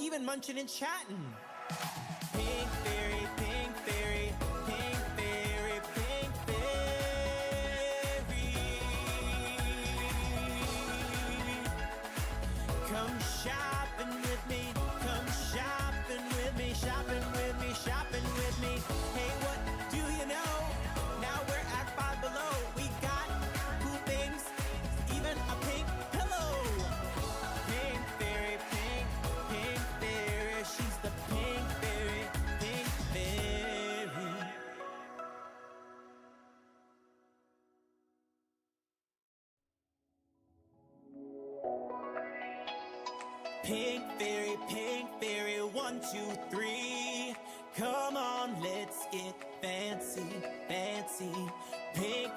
even munching and chatting. Pink fairy, pink fairy, pink fairy, pink fairy. Come shopping with me, come shopping with me, shopping with me, shopping with me. Hey, what do you know? Now we're at Five Below. We got cool things, even a pink pillow. Pink fairy, pink, pink fairy. She's the pink fairy, pink fairy. Pink fairy, 1, 2, 3. Come on, let's get fancy, fancy. Pink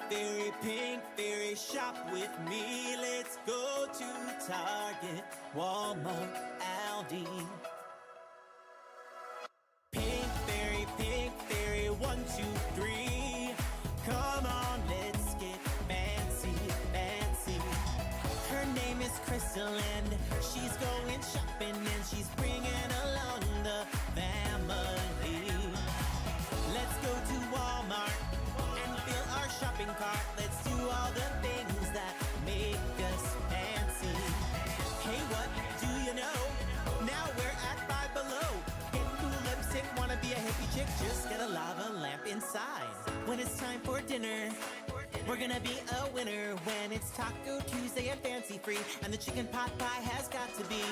fairy, shop with me. Let's go to Target, Walmart, Aldi. Pink fairy, 1, 2, 3. Come on, let's get fancy, fancy. Her name is Crystal and she's going shopping and she's bringing along the family. Let's go to Walmart and fill our shopping cart. Let's do all the things that make us fancy. Hey, what do you know? Now we're at Five Below. Get cool lipstick, wanna be a hippie chick? Just get a lava lamp inside. When it's time for dinner, we're gonna be a winner when it's Taco Tuesday and fancy free. And the chicken pot pie has got to be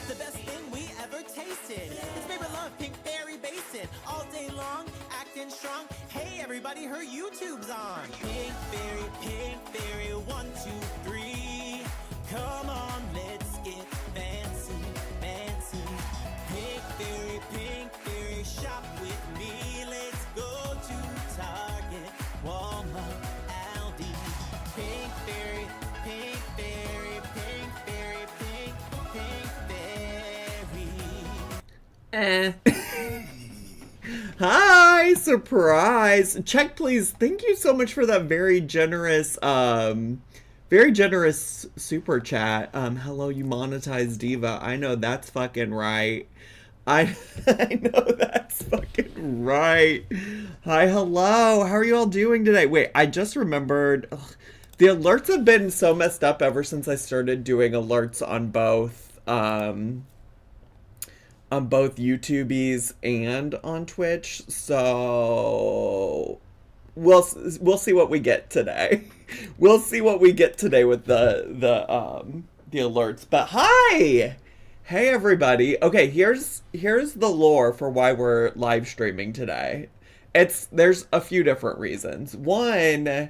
the best thing we ever tasted. It's made with love, pink fairy basted. All day long, acting strong. Hey everybody, her YouTube's on. Pink fairy, 1, 2, 3. Come on, let's get fancy, fancy. Pink fairy, shop with me. Let's go to Target, Walmart, Aldi. Pink fairy, pink fairy, pink fairy, pink fairy. Hi, surprise. Check, please. Thank you so much for that very generous super chat. Hello, you monetized diva. I know that's fucking right. I know that's fucking right. Hi, hello. How are you all doing today? Wait, I just remembered. The alerts have been so messed up ever since I started doing alerts on both YouTubies and on Twitch. So we'll see what we get today. We'll see what we get today with the alerts. But hi. Hey everybody. Okay, here's the lore for why we're live streaming today. There's a few different reasons. One,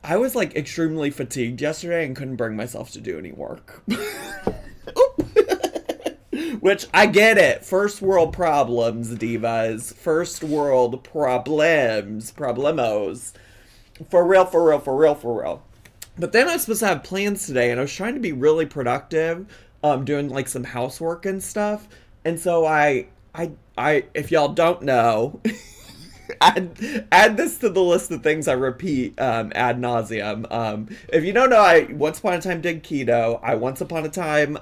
I was like extremely fatigued yesterday and couldn't bring myself to do any work. Which I get it. First world problems, divas. First world problems. Problemos. For real. But then I was supposed to have plans today and I was trying to be really productive. Doing like some housework and stuff. And so I if y'all don't know, add this to the list of things I repeat ad nauseum. If you don't know, I once upon a time did keto. I once upon a time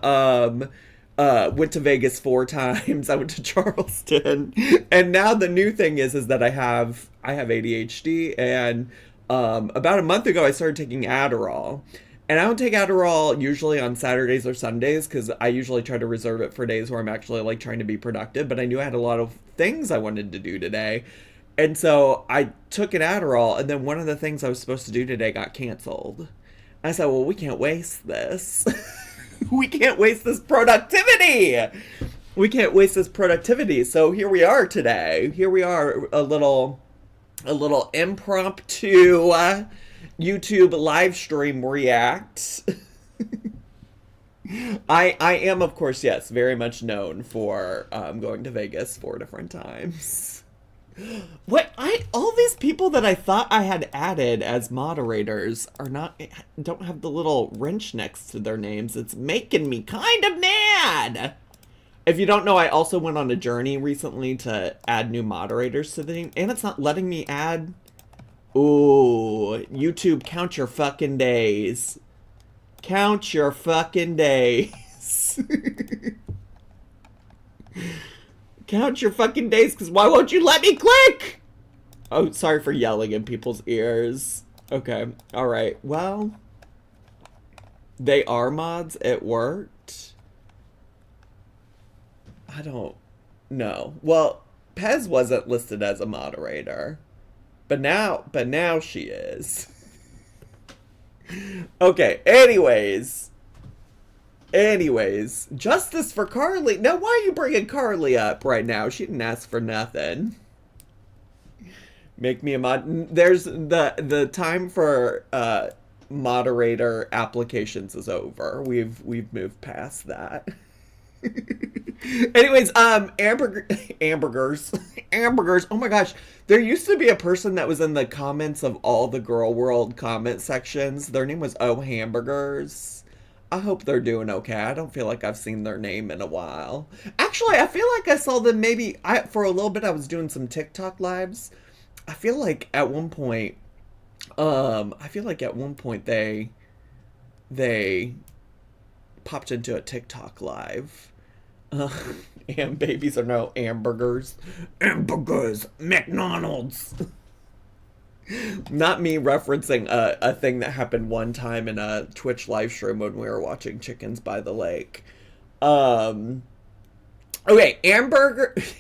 went to Vegas 4 times. I went to Charleston. And now the new thing is that I have ADHD, and about a month ago I started taking Adderall. And I don't take Adderall usually on Saturdays or Sundays because I usually try to reserve it for days where I'm actually like trying to be productive. But I knew I had a lot of things I wanted to do today. And so I took an Adderall, and then one of the things I was supposed to do today got canceled. And I said, well, we can't waste this. We can't waste this productivity. We can't waste this productivity. So here we are today. Here we are, a little impromptu YouTube live stream react. I am, of course, yes, very much known for going to Vegas 4 different times. All these people that I thought I had added as moderators don't have the little wrench next to their names. It's making me kind of mad. If you don't know, I also went on a journey recently to add new moderators to the team, and it's not letting me add. Ooh, YouTube, count your fucking days. Count your fucking days. Count your fucking days, because why won't you let me click? Oh, sorry for yelling in people's ears. Okay, alright, well, they are mods, it worked. I don't know. Well, Pez wasn't listed as a moderator, but now she is. Okay, anyways, justice for Carly. Now, why are you bringing Carly up right now? She didn't ask for nothing. Make me a mod. There's the time for moderator applications is over. We've moved past that. Anyways, hamburgers. Oh my gosh. There used to be a person that was in the comments of all the Girl World comment sections. Their name was Oh Hamburgers. I hope they're doing okay. I don't feel like I've seen their name in a while. Actually, I feel like I saw them for a little bit. I was doing some TikTok lives. I feel like at one point they popped into a TikTok live. And babies are no hamburgers. Hamburgers, McDonald's. Not me referencing a thing that happened one time in a Twitch live stream when we were watching Chickens by the Lake. Okay, hamburgers,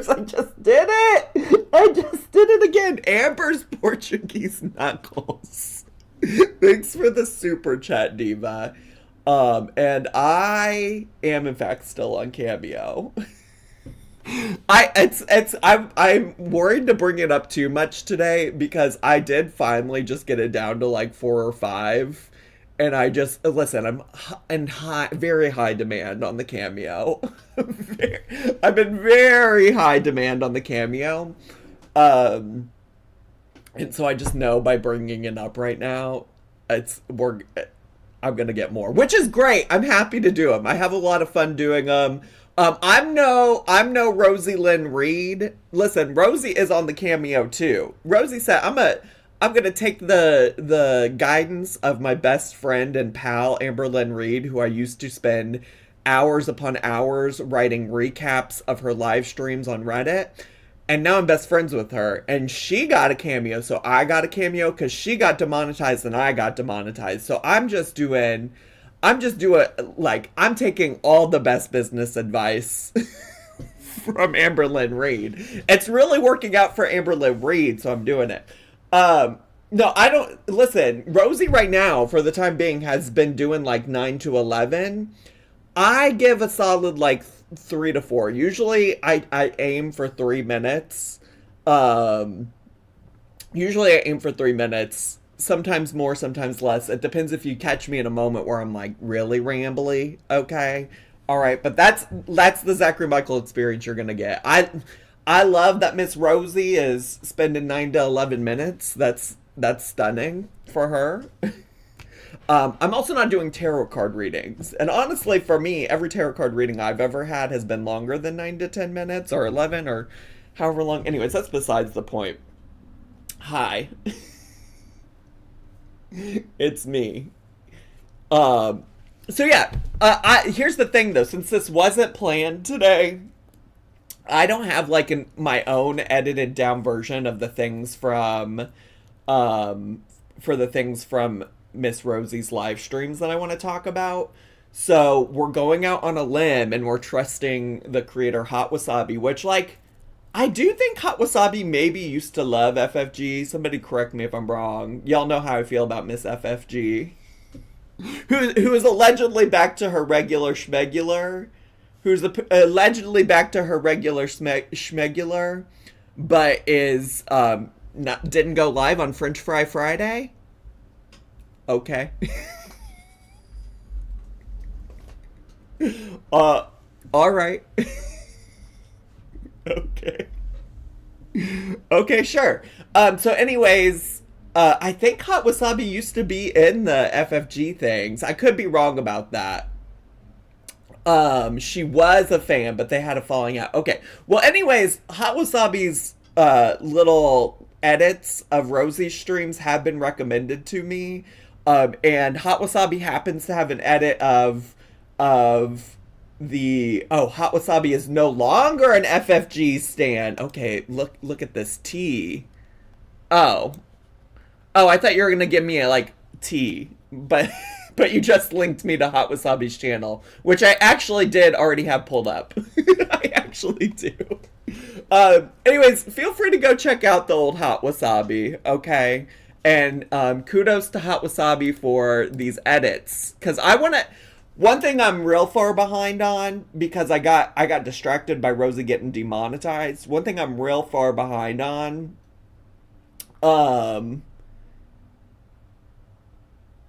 I just did it again. Amber's Portuguese Knuckles. Thanks for the super chat, Diva. And I am in fact still on Cameo. I'm worried to bring it up too much today because I did finally just get it down to like 4 or 5. And I just, listen, I'm in very high demand on the Cameo. I've been very high demand on the Cameo. And so I just know by bringing it up right now, I'm going to get more, which is great. I'm happy to do them. I have a lot of fun doing them. I'm no Rosie Lynn Reed. Listen, Rosie is on the Cameo too. Rosie said, I'm going to take the guidance of my best friend and pal, Amber Lynn Reed, who I used to spend hours upon hours writing recaps of her live streams on Reddit. And now I'm best friends with her. And she got a Cameo, so I got a Cameo because she got demonetized and I got demonetized. So I'm taking all the best business advice from Amber Lynn Reed. It's really working out for Amber Lynn Reed, so I'm doing it. No, I don't, listen, Rosie right now, for the time being, has been doing like 9 to 11. I give a solid like 3 to 4. Usually I aim for 3 minutes. Usually I aim for 3 minutes. Sometimes more, sometimes less. It depends if you catch me in a moment where I'm like really rambly. Okay. All right. But that's the Zachary Michael experience you're going to get. I love that Miss Rosie is spending 9 to 11 minutes. That's stunning for her. I'm also not doing tarot card readings. And honestly, for me, every tarot card reading I've ever had has been longer than 9 to 10 minutes or 11 or however long. Anyways, that's besides the point. Hi. It's me. So yeah, here's the thing though, since this wasn't planned today, I don't have like my own edited down version of the things from, Miss Rosie's live streams that I want to talk about. So we're going out on a limb and we're trusting the creator Hot Wasabi, which like, I do think Hot Wasabi maybe used to love FFG. Somebody correct me if I'm wrong. Y'all know how I feel about Miss FFG. Who is allegedly back to her regular schmegular. Who's allegedly back to her regular schmegular. But is, didn't go live on French Fry Friday. Okay. All right. Okay, sure. So anyways, I think Hot Wasabi used to be in the FFG things. I could be wrong about that. She was a fan, but they had a falling out. Okay. Well, anyways, Hot Wasabi's little edits of Rosie's streams have been recommended to me. And Hot Wasabi happens to have an edit of Hot Wasabi is no longer an FFG stan. Okay, look at this tea. Oh. Oh, I thought you were gonna give me a tea, but but you just linked me to Hot Wasabi's channel, which I actually did already have pulled up. I actually do. Anyways, feel free to go check out the old Hot Wasabi, okay? And kudos to Hot Wasabi for these edits, because I want to. One thing I'm real far behind on, because I got distracted by Rosie getting demonetized. One thing I'm real far behind on.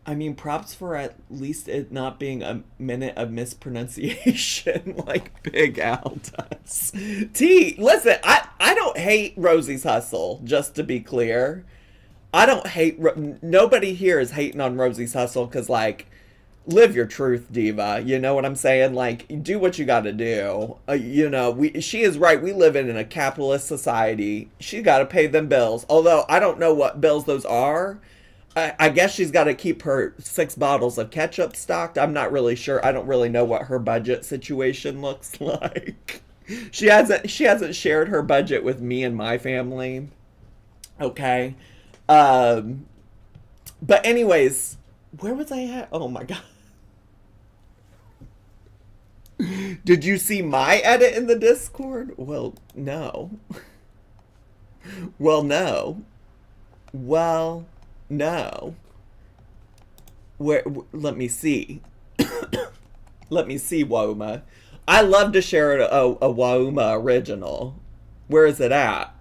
I mean, props for at least it not being a minute of mispronunciation like Big Al does. Listen, I don't hate Rosie's hustle, just to be clear. I don't hate, nobody here is hating on Rosie's hustle, because, live your truth, diva. You know what I'm saying? Do what you gotta do. She is right. We live in a capitalist society. She gotta pay them bills. Although, I don't know what bills those are. I guess she's got to keep her 6 bottles of ketchup stocked. I'm not really sure. I don't really know what her budget situation looks like. She hasn't shared her budget with me and my family. Okay. But anyways, where was I at? Oh my god. Did you see my edit in the Discord? Well, no. Well, no. Well, no. Let me see. Let me see, Wauma. I love to share a Wauma original. Where is it at?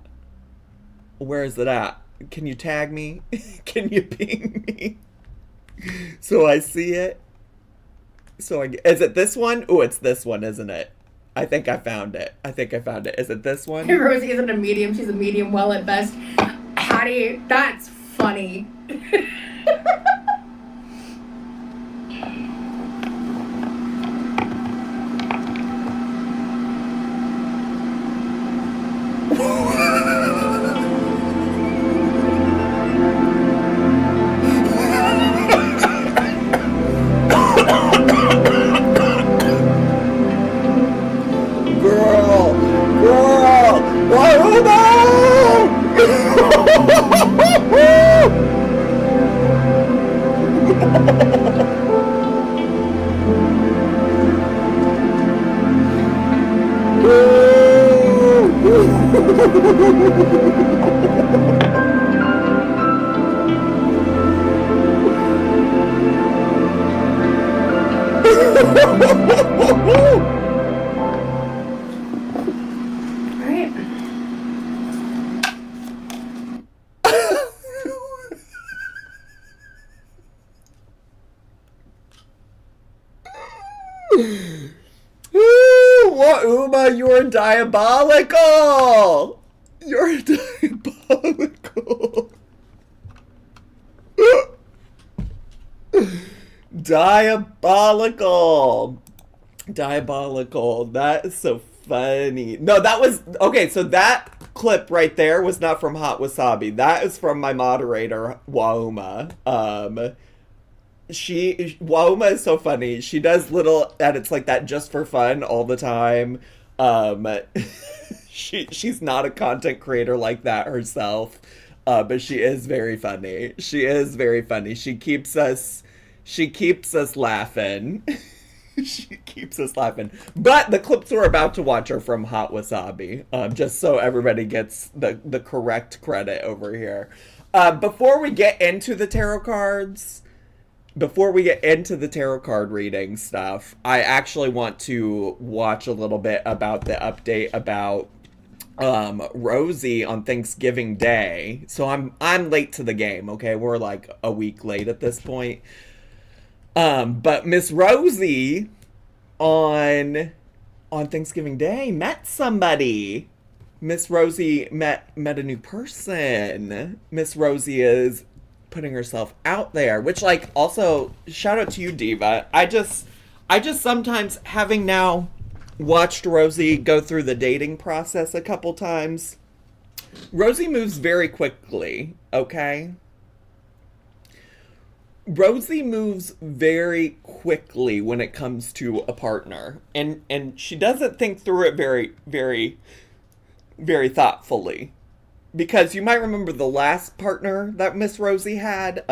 Where is it at? Can you tag me? Can you ping me? So I see it. Is it this one? Oh, it's this one, isn't it? I think I found it. Is it this one? Rosie isn't a medium. She's a medium well at best. Hattie, that's funny. Uma, you're diabolical! You're diabolical. Diabolical. Diabolical. That is so funny. No, that was... Okay, so that clip right there was not from Hot Wasabi. That is from my moderator, Wauma. Wauma is so funny. She does little edits like that just for fun all the time. She's not a content creator like that herself, but she is very funny. She keeps us laughing. She keeps us laughing. But the clips we're about to watch are from Hot Wasabi, just so everybody gets the correct credit over here. Before we get into the tarot card reading stuff, I actually want to watch a little bit about the update about Rosie on Thanksgiving Day. So I'm late to the game, okay? We're like a week late at this point. But Miss Rosie on Thanksgiving Day met somebody. Miss Rosie met a new person. Miss Rosie is putting herself out there, which, like, also shout out to you, Diva. I just sometimes, having now watched Rosie go through the dating process a couple times, Rosie moves very quickly, okay? Rosie moves very quickly when it comes to a partner, and she doesn't think through it very, very, very thoughtfully. Because you might remember the last partner that Miss Rosie had,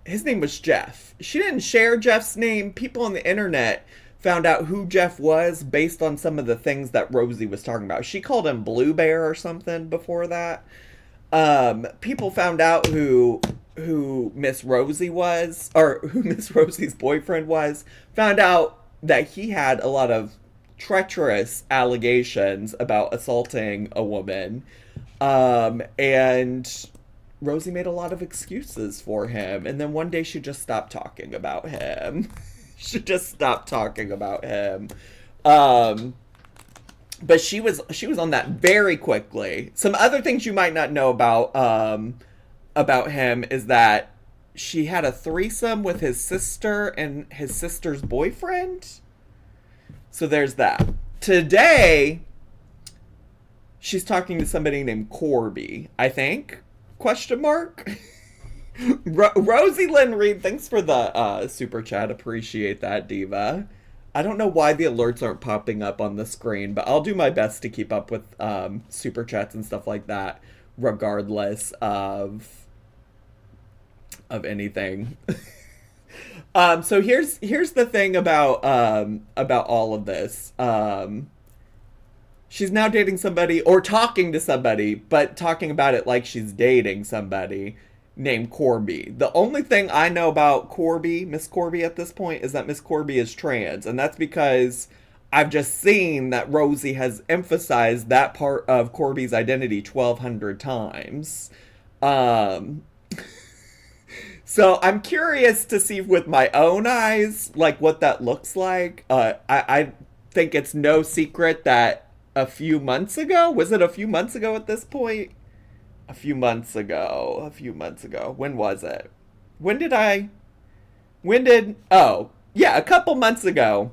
his name was Jeff. She didn't share Jeff's name. People on the internet found out who Jeff was based on some of the things that Rosie was talking about. She called him Blue Bear or something before that. People found out who Miss Rosie was, or who Miss Rosie's boyfriend was, found out that he had a lot of treacherous allegations about assaulting a woman. And Rosie made a lot of excuses for him. And then one day she just stopped talking about him. She just stopped talking about him. But she was on that very quickly. Some other things you might not know about him is that she had a threesome with his sister and his sister's boyfriend. So there's that. Today, she's talking to somebody named Corby, I think? Question mark? Rosie Lynn Reed, thanks for the super chat. Appreciate that, Diva. I don't know why the alerts aren't popping up on the screen, but I'll do my best to keep up with super chats and stuff like that, regardless of anything. So here's the thing about all of this. She's now dating somebody, or talking to somebody, but talking about it like she's dating somebody named Corby. The only thing I know about Corby, Miss Corby at this point, is that Miss Corby is trans. And that's because I've just seen that Rosie has emphasized that part of Corby's identity 1,200 times. So I'm curious to see with my own eyes, like, what that looks like. I think it's no secret that a few months ago, was it a few months ago at this point? A few months ago. When was it? Oh, yeah, a couple months ago,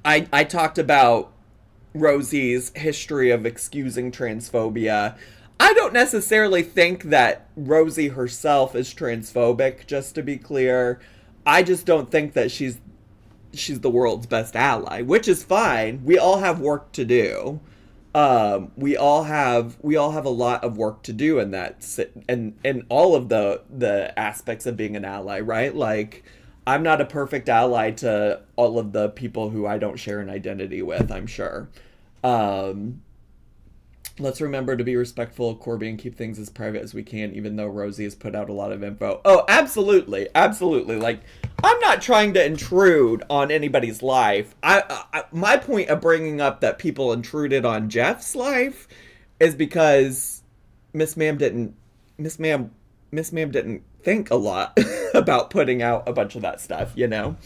I talked about Rosie's history of excusing transphobia. I don't necessarily think that Rosie herself is transphobic, just to be clear. I just don't think that she's the world's best ally, which is fine. We all have work to do. We all have a lot of work to do in that, and all of the aspects of being an ally, right? Like, I'm not a perfect ally to all of the people who I don't share an identity with, I'm sure. Let's remember to be respectful of Corby and keep things as private as we can, even though Rosie has put out a lot of info. Oh, absolutely. Absolutely. Like, I'm not trying to intrude on anybody's life. My point of bringing up that people intruded on Jeff's life is because Miss Ma'am didn't think a lot about putting out a bunch of that stuff, you know?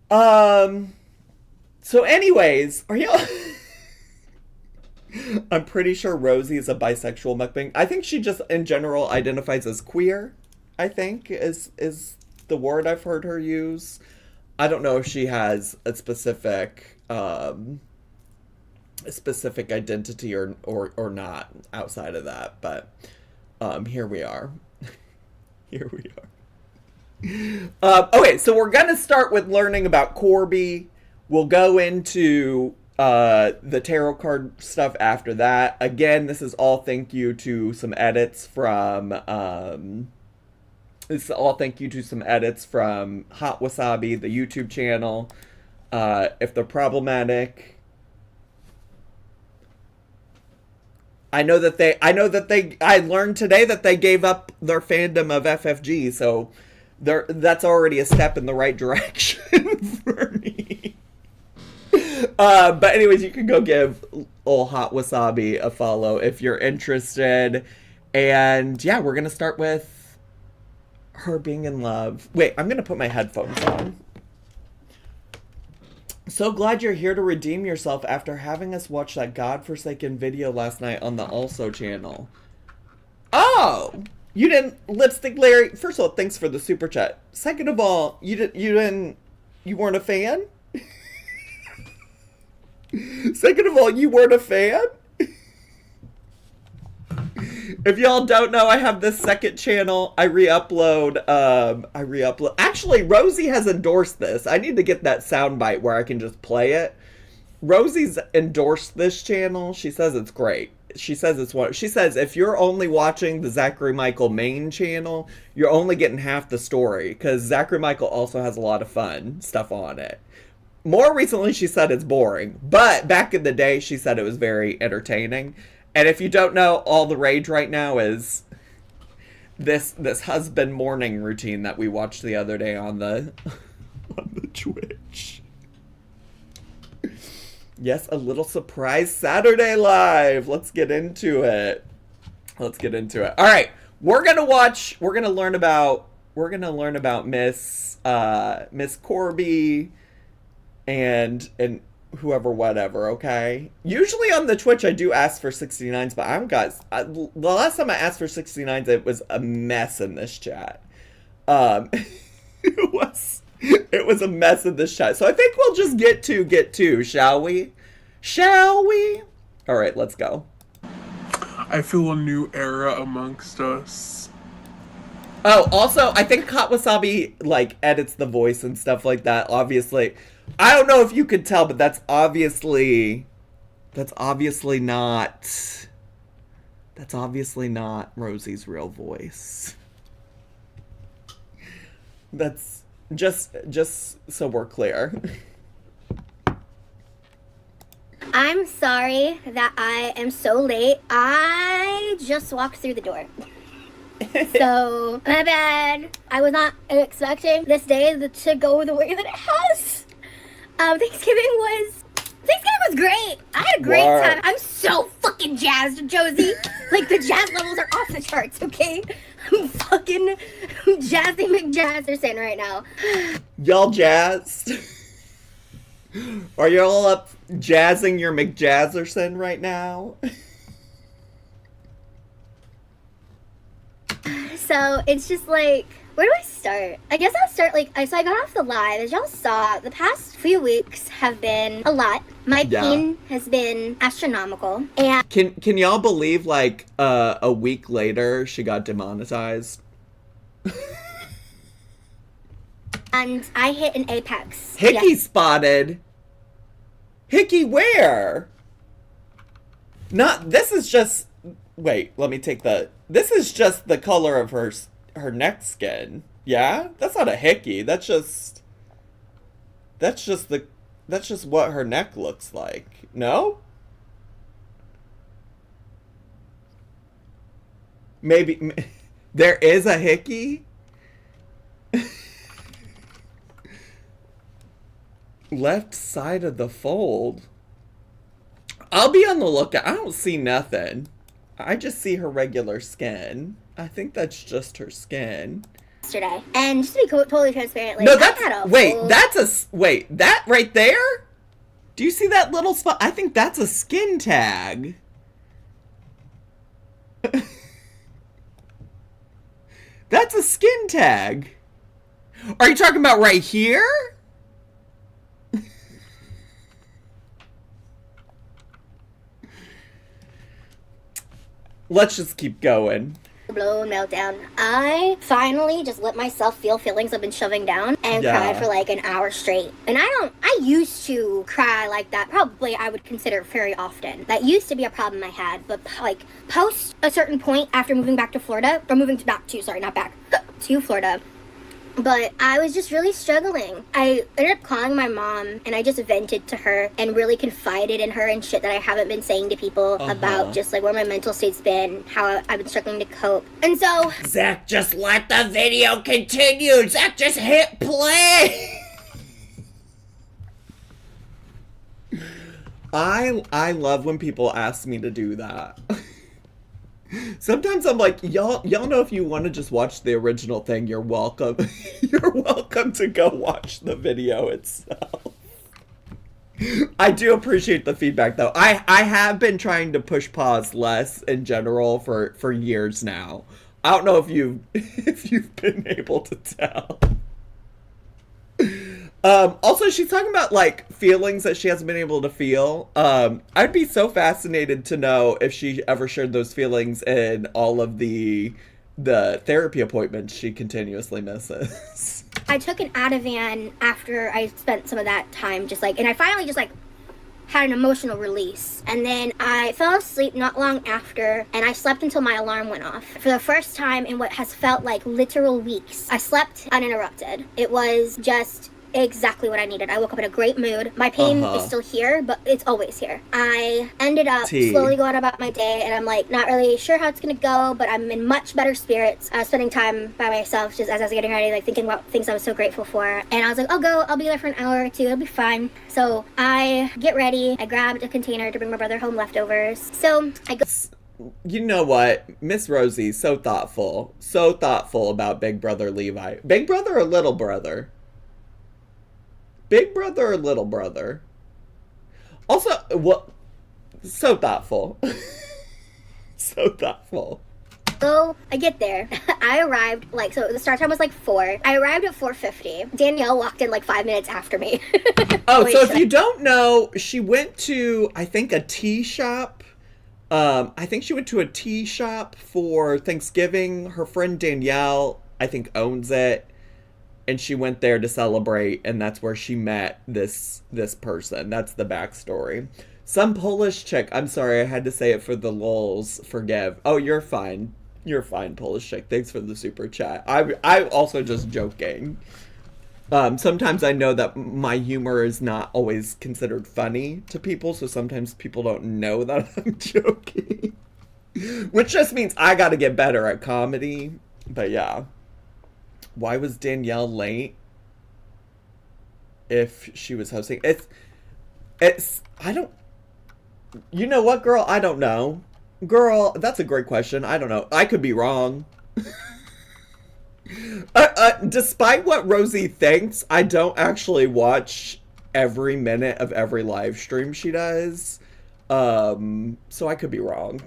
So anyways, are y'all... I'm pretty sure Rosie is a bisexual mukbang. I think she just, in general, identifies as queer, I think, is the word I've heard her use. I don't know if she has a specific identity or not outside of that, but here we are. Here we are. Okay, so we're going to start with learning about Corby. We'll go into the tarot card stuff after that. Again, this is all thank you to some edits from Hot Wasabi, the YouTube channel. If they're problematic, I learned today that they gave up their fandom of FFG, so that's already a step in the right direction for me. But anyways, you can go give old Hot Wasabi a follow if you're interested. And yeah, we're going to start with her being in love. Wait, I'm going to put my headphones on. So glad you're here to redeem yourself after having us watch that godforsaken video last night on the Also channel. Oh! You didn't, Lipstick Larry. First of all, thanks for the super chat. Second of all, you weren't a fan? Second of all, you weren't a fan? If y'all don't know, I have this second channel. I re-upload. Actually, Rosie has endorsed this. I need to get that soundbite where I can just play it. Rosie's endorsed this channel. She says it's great. She says it's what she says. If you're only watching the Zachary Michael main channel, you're only getting half the story because Zachary Michael also has a lot of fun stuff on it. More recently, she said it's boring, but back in the day, she said it was very entertaining. And if you don't know, all the rage right now is this husband morning routine that we watched the other day on the on the Twitch. Yes, a little surprise Saturday live. Let's get into it. All right, we're gonna learn about Miss Corby and whoever, whatever, okay? Usually on the Twitch, I do ask for 69s, but I haven't got... the last time I asked for 69s, it was a mess in this chat. It was a mess in this chat. So I think we'll just get to, shall we? All right, let's go. I feel a new era amongst us. Oh, also, I think Hot Wasabi, like, edits the voice and stuff like that, obviously... I don't know if you could tell, but that's obviously not Rosie's real voice. That's just so we're clear. I'm sorry that I am so late. I just walked through the door. So, my bad. I was not expecting this day to go the way that it has. Thanksgiving was great. I had a great time. I'm so fucking jazzed, Josie. Like, the jazz levels are off the charts, okay? I'm Jazzy McJazzerson right now. Y'all jazzed? Are y'all up jazzing your McJazzerson right now? So, it's just like... Where do I start? I guess I'll start so I got off the live. As y'all saw, the past few weeks have been a lot. My pain has been astronomical. And can y'all believe like a week later she got demonetized? And I hit an apex. Hickey spotted. Hickey where? This is just just the color of her neck skin. Yeah? That's not a hickey. That's just what her neck looks like. No? Maybe there is a hickey? Left side of the fold. I'll be on the lookout. I don't see nothing. I just see her regular skin. I think that's just her skin. Yesterday. And just to be totally transparent, like, no, that right there? Do you see that little spot? I think that's a skin tag. That's a skin tag. Are you talking about right here? Let's just keep going. Blow meltdown. I finally just let myself feel feelings I've been shoving down and cry for like an hour straight. And I used to cry like that. Probably I would consider very often. That used to be a problem I had. But like post a certain point after moving back to Florida, or to Florida. But I was just really struggling. I ended up calling my mom and I just vented to her and really confided in her and shit that I haven't been saying to people about just like where my mental state's been, how I've been struggling to cope. And so... Zach, just let the video continue. Zach, just hit play. I love when people ask me to do that. Sometimes I'm like, y'all know if you want to just watch the original thing, you're welcome. You're welcome to go watch the video itself. I do appreciate the feedback, though. I have been trying to push pause less in general for years now. I don't know if you've been able to tell. Also, she's talking about, like, feelings that she hasn't been able to feel. I'd be so fascinated to know if she ever shared those feelings in all of the therapy appointments she continuously misses. I took an Ativan after I spent some of that time and I finally just, like, had an emotional release. And then I fell asleep not long after, and I slept until my alarm went off. For the first time in what has felt like literal weeks, I slept uninterrupted. It was just exactly what I needed. I woke up in a great mood. My pain is still here, but it's always here. I ended up slowly going about my day, and I'm like not really sure how it's gonna go, but I'm in much better spirits. I was spending time by myself just as I was getting ready, like thinking about things I was so grateful for. And I was like, I'll be there for an hour or two, it'll be fine. So I get ready, I grabbed a container to bring my brother home leftovers. So I go. You know what? Miss Rosie, so thoughtful about Big Brother Levi. Big brother or little brother? Big brother or little brother? Also, what? So thoughtful. So thoughtful. So I get there. I arrived, so the start time was 4. I arrived at 4:50. Danielle walked in 5 minutes after me. Oh, so if you don't know, she went to, I think, a tea shop. I think she went to a tea shop for Thanksgiving. Her friend Danielle, I think, owns it. And she went there to celebrate, and that's where she met this person. That's the backstory. Some Polish chick. I'm sorry, I had to say it for the lulz. Forgive. Oh, you're fine. You're fine, Polish chick. Thanks for the super chat. I also just joking. Sometimes I know that my humor is not always considered funny to people, so sometimes people don't know that I'm joking. Which just means I gotta get better at comedy. But yeah. Why was Danielle late? If she was hosting. I don't. You know what, girl? I don't know. Girl, that's a great question. I don't know. I could be wrong. Despite what Rosie thinks, I don't actually watch every minute of every live stream she does. So I could be wrong.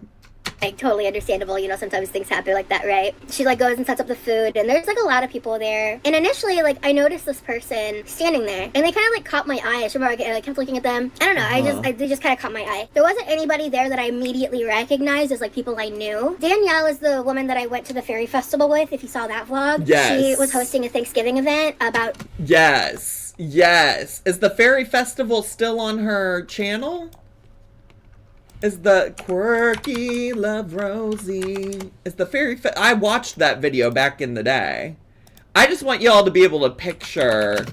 Totally understandable, sometimes things happen like that, right? She goes and sets up the food, and there's a lot of people there. And initially, I noticed this person standing there, and they kind of caught my eye. I remember I kept looking at them. I don't know, they just kind of caught my eye. There wasn't anybody there that I immediately recognized as people I knew. Danielle is the woman that I went to the fairy festival with, if you saw that vlog. Yes. She was hosting a Thanksgiving event about... Yes. Is the fairy festival still on her channel? Is the quirky love Rosie? Is the fairy I watched that video back in the day. I just want y'all to be able to picture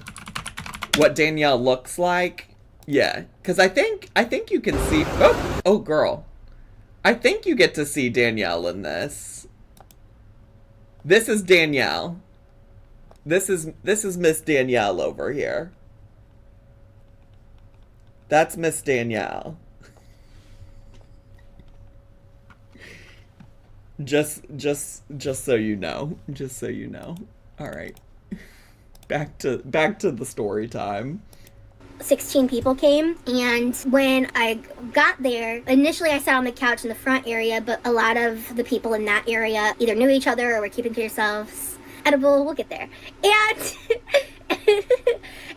what Danielle looks like. Yeah, because I think you can see. Oh, girl. I think you get to see Danielle in this. This is Danielle. This is Miss Danielle over here. That's Miss Danielle. Just so you know. Just so you know. All right. Back to the story time. 16 people came, and when I got there, initially I sat on the couch in the front area, but a lot of the people in that area either knew each other or were keeping to themselves. Edible, we'll get there.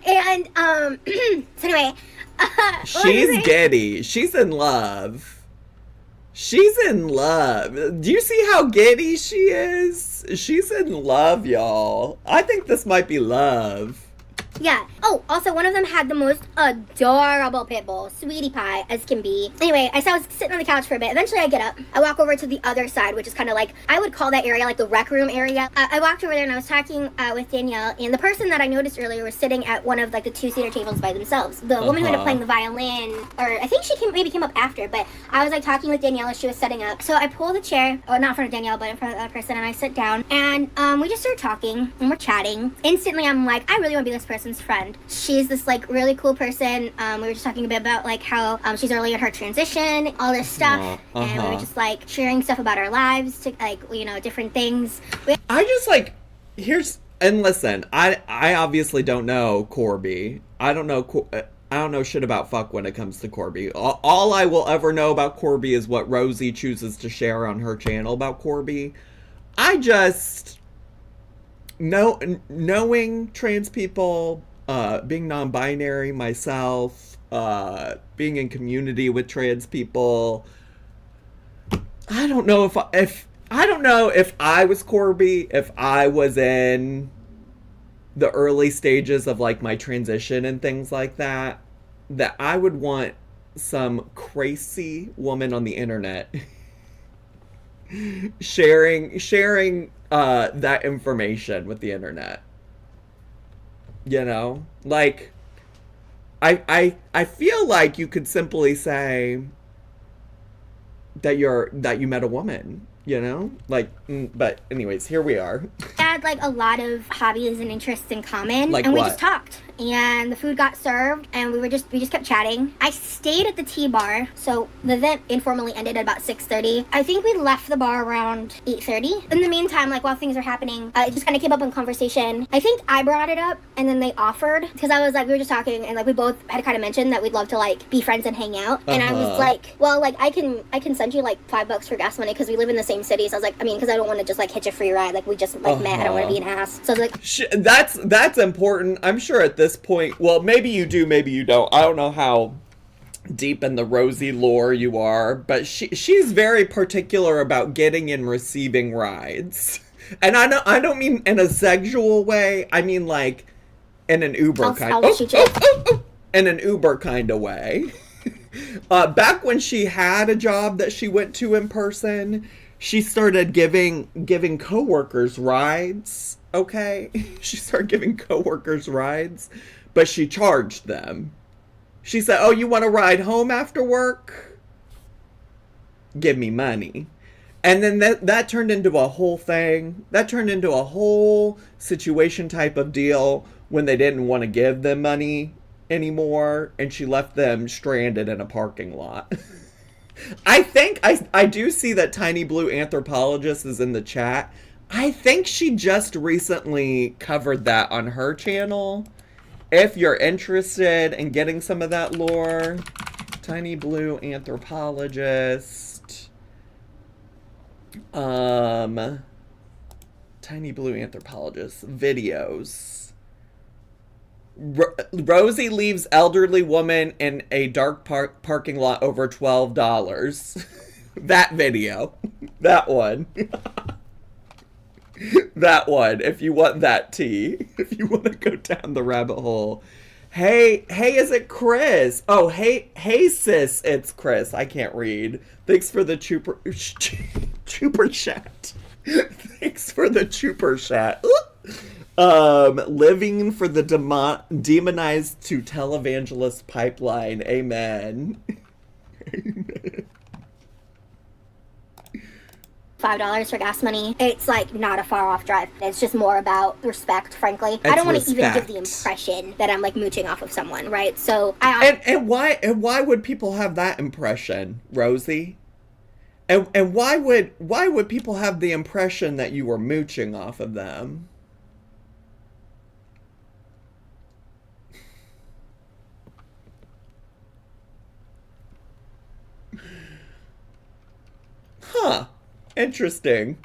And so anyway, she's giddy. She's in love. She's in love. Do you see how giddy she is? She's in love, y'all. I think this might be love. Yeah. Oh, also, one of them had the most adorable pit bull, sweetie pie as can be. Anyway, I was sitting on the couch for a bit. Eventually, I get up. I walk over to the other side, which is kind of I would call that area the rec room area. I walked over there and I was talking with Danielle, and the person that I noticed earlier was sitting at one of the 2-seater tables by themselves. The woman who ended up playing the violin, or I think she maybe came up after, but I was talking with Danielle as she was setting up. So I pull the chair, or not in front of Danielle, but in front of the other person, and I sit down, and we just start talking, and we're chatting. Instantly, I'm I really want to be this person's friend. She's this really cool person. We were just talking a bit about how she's early in her transition, all this stuff, and we were just sharing stuff about our lives, to different things. I just and listen, I obviously don't know Corby. I don't know shit about fuck when it comes to Corby. All I will ever know about Corby is what Rosie chooses to share on her channel about Corby. I just knowing trans people being non-binary myself, being in community with trans people. I don't know if I was Corby, if I was in the early stages of like my transition and things like that I would want some crazy woman on the internet sharing that information with the internet. You know, like I feel like you could simply say that you met a woman, you know, like, but anyways, here we are. We had like a lot of hobbies and interests in common, like and we what? just talked. And the food got served, and we just kept chatting. I stayed at the tea bar, so the event informally ended at about 6:30. I think we left the bar around 8:30. In the meantime, like while things were happening, it just kind of came up in conversation. I think I brought it up, and then they offered, because I was like, we were just talking, and like we both had kind of mentioned that we'd love to like be friends and hang out. And I was like, well, like I can send you like $5 for gas money because we live in the same city. So I was like, I mean, because I don't want to just like hitch a free ride. Like we just like met. I don't want to be an ass. So I was like, that's important. I'm sure at this point, well, maybe you do, maybe you don't. I don't know how deep in the Rosie lore you are, but she's very particular about getting and receiving rides. And I don't mean in a sexual way. I mean like in an Uber in an Uber kind of way. Back when she had a job that she went to in person, she started giving coworkers rides. Okay, she started giving coworkers rides, but she charged them. She said, "Oh, you want to ride home after work? Give me money." And then that turned into a whole thing. That turned into a whole situation type of deal when they didn't want to give them money anymore, and she left them stranded in a parking lot. I think I do see that Tiny Blue Anthropologist is in the chat. I think she just recently covered that on her channel. If you're interested in getting some of that lore, Tiny Blue Anthropologist. Tiny Blue Anthropologist videos. Rosie leaves elderly woman in a dark parking lot over $12. That video. That one. That one. If you want that tea. If you want to go down the rabbit hole. Hey, is it Chris? Oh, hey, sis, it's Chris. I can't read. Thanks for the trooper chat. Thanks for the trooper chat. Living for the demonized to televangelist pipeline. Amen. Amen. $5 for gas money. It's like not a far off drive. It's just more about respect, frankly. It's I don't want to even respect. give the impression that I'm like mooching off of someone, right? So and why would people have that impression, Rosie? And why would people have the impression that you were mooching off of them? Huh. Interesting.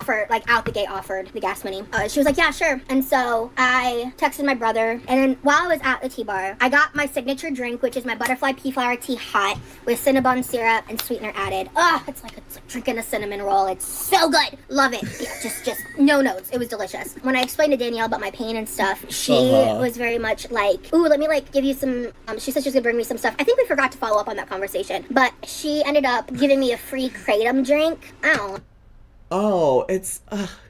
for like out the gate offered the gas money. She was like, yeah, sure. And so I texted my brother, and then while I was at the tea bar, I got my signature drink, which is my butterfly pea flower tea hot with cinnamon syrup and sweetener added. It's like drinking a cinnamon roll. It's so good. Love it. Yeah, just no notes. It was delicious. When I explained to Danielle about my pain and stuff, she was very much like, ooh, let me like give you some, she said she was gonna bring me some stuff. I think we forgot to follow up on that conversation, but she ended up giving me a free kratom drink. I don't know. Oh, it's,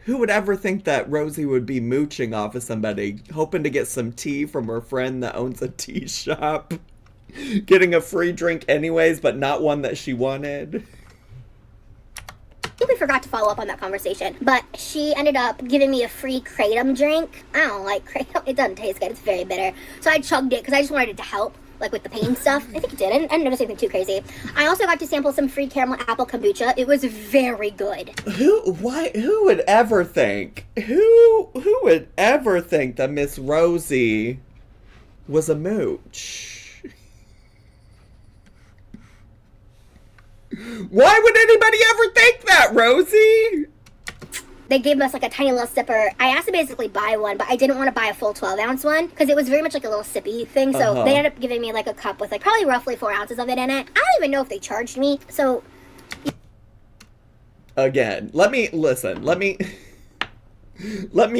who would ever think that Rosie would be mooching off of somebody, hoping to get some tea from her friend that owns a tea shop, getting a free drink anyways, but not one that she wanted. I think we forgot to follow up on that conversation, but she ended up giving me a free kratom drink. I don't like kratom. It doesn't taste good. It's very bitter. So I chugged it because I just wanted it to help, like with the pain stuff. I think it did. I didn't notice anything too crazy. I also got to sample some free caramel apple kombucha. It was very good. Who would ever think? Who would ever think that Miss Rosie was a mooch? Why would anybody ever think that, Rosie? they gave us like a tiny little sipper. I asked to basically buy one, but I didn't want to buy a full 12-ounce one because it was very much like a little sippy thing. So they ended up giving me like a cup with like probably roughly 4 ounces of it in it. I don't even know if they charged me. So again, let me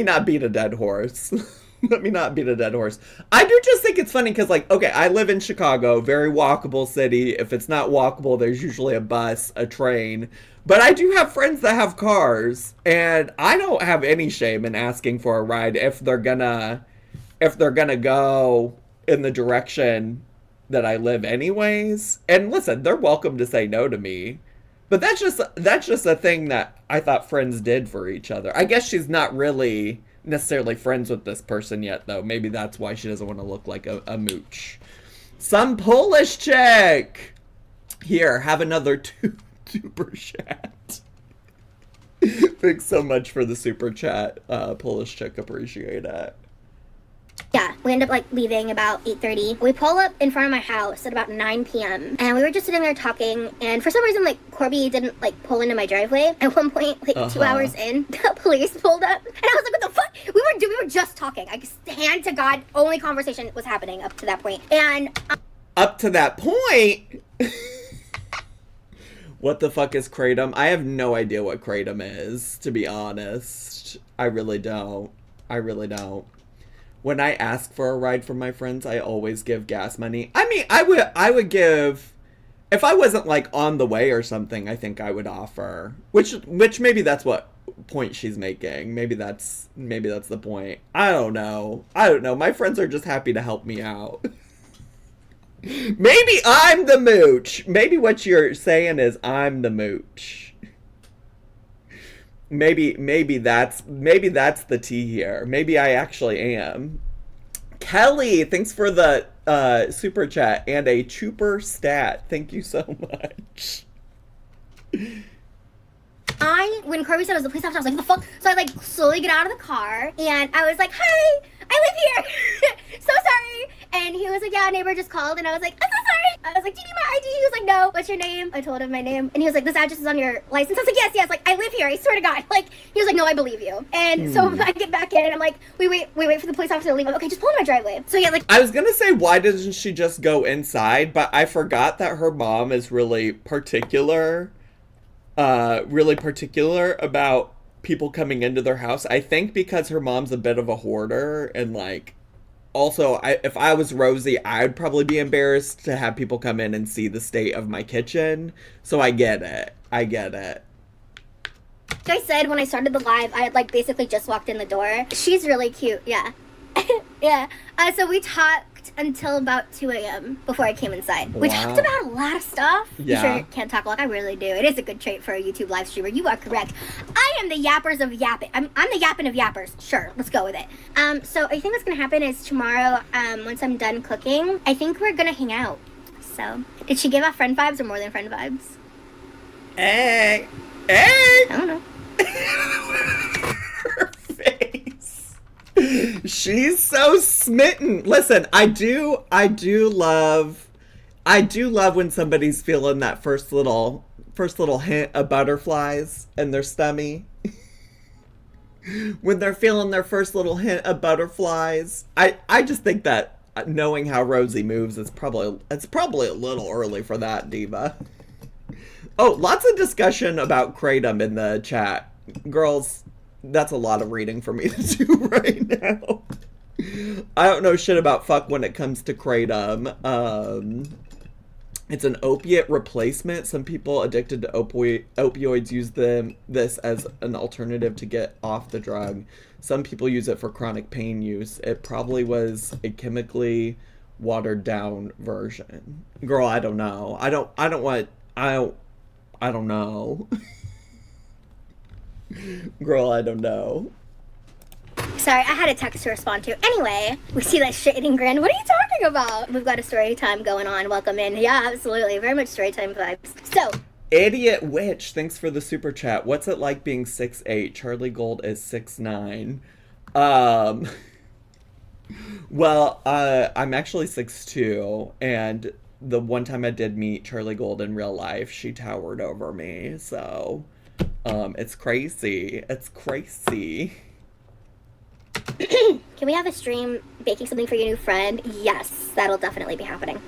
not beat a dead horse. Let me not beat a dead horse. I do just think it's funny because, like, okay, I live in Chicago, very walkable city. If it's not walkable, there's usually a bus, a train. But I do have friends that have cars, and I don't have any shame in asking for a ride if they're gonna go in the direction that I live anyways. And listen, they're welcome to say no to me. But that's just a thing that I thought friends did for each other. I guess she's not really necessarily friends with this person yet, though. Maybe that's why she doesn't want to look like a mooch. Some Polish chick! Here, have another super chat. Thanks so much for the super chat, Polish chick. Appreciate it. yeah, we end up like leaving about 8:30. We pull up in front of my house at about 9 p.m. and we were just sitting there talking, and for some reason like Corby didn't like pull into my driveway. At one point, like 2 hours in, the police pulled up, and I was like, what the fuck? We were just talking. I just, hand to God, only conversation was happening up to that point. And up to that point? What the fuck is kratom? I have no idea what kratom is, to be honest. I really don't. When I ask for a ride from my friends, I always give gas money. I mean, I would give, if I wasn't like on the way or something, I think I would offer. Which maybe that's what point she's making. Maybe that's the point. I don't know. My friends are just happy to help me out. Maybe I'm the mooch. Maybe what you're saying is I'm the mooch. Maybe that's the tea here. Maybe I actually am. Kelly, thanks for the super chat and a chuper stat. Thank you so much. When Corby said it was the police officer, I was like, what the fuck? So I like slowly get out of the car and I was like, hi, I live here. So sorry. And he was like, yeah, a neighbor just called. And I was like, I'm so sorry. I was like, do you need my ID? He was like, no. What's your name? I told him my name. And he was like, this address is on your license. I was like, yes. Like, I live here. I swear to God. Like, he was like, no, I believe you. And so I get back in and I'm like, we wait for the police officer to leave. I'm like, okay, just pull in my driveway. So yeah, like. I was going to say, why doesn't she just go inside? But I forgot that her mom is really particular about people coming into their house. I think because her mom's a bit of a hoarder, and like, also, if I was Rosie, I'd probably be embarrassed to have people come in and see the state of my kitchen. So I get it. Like I said when I started the live, I had like basically just walked in the door. She's really cute, yeah. Yeah. So we talked until about 2 a.m. before I came inside. We talked about a lot of stuff. Yeah. You sure can't talk a lot? I really do. It is a good trait for a YouTube live streamer. You are correct. I am the yappers of yapping. I'm the yapping of yappers. Sure, let's go with it. So I think what's gonna happen is tomorrow, once I'm done cooking, I think we're gonna hang out. So, did she give off friend vibes or more than friend vibes? Hey! I don't know. Her face. She's so smitten. Listen, I do love when somebody's feeling that first little hint of butterflies in their stomach. When they're feeling their first little hint of butterflies. I just think that knowing how Rosie moves, it's probably a little early for that, Diva. Oh, lots of discussion about kratom in the chat. Girls, that's a lot of reading for me to do right now. I don't know shit about fuck when it comes to kratom. It's an opiate replacement. Some people addicted to opioids use this as an alternative to get off the drug. Some people use it for chronic pain use. It probably was a chemically watered down version. Girl, I don't know. I don't know. Girl, I don't know. Sorry, I had a text to respond to. Anyway, we see that shading grin. What are you talking about? We've got a story time going on. Welcome in. Yeah, absolutely. Very much story time vibes. So, Idiot Witch, thanks for the super chat. What's it like being 6'8"? Charlie Gold is 6'9". Well, I'm actually 6'2", and the one time I did meet Charlie Gold in real life, she towered over me, so It's crazy. It's crazy. Can we have a stream baking something for your new friend? Yes, that'll definitely be happening.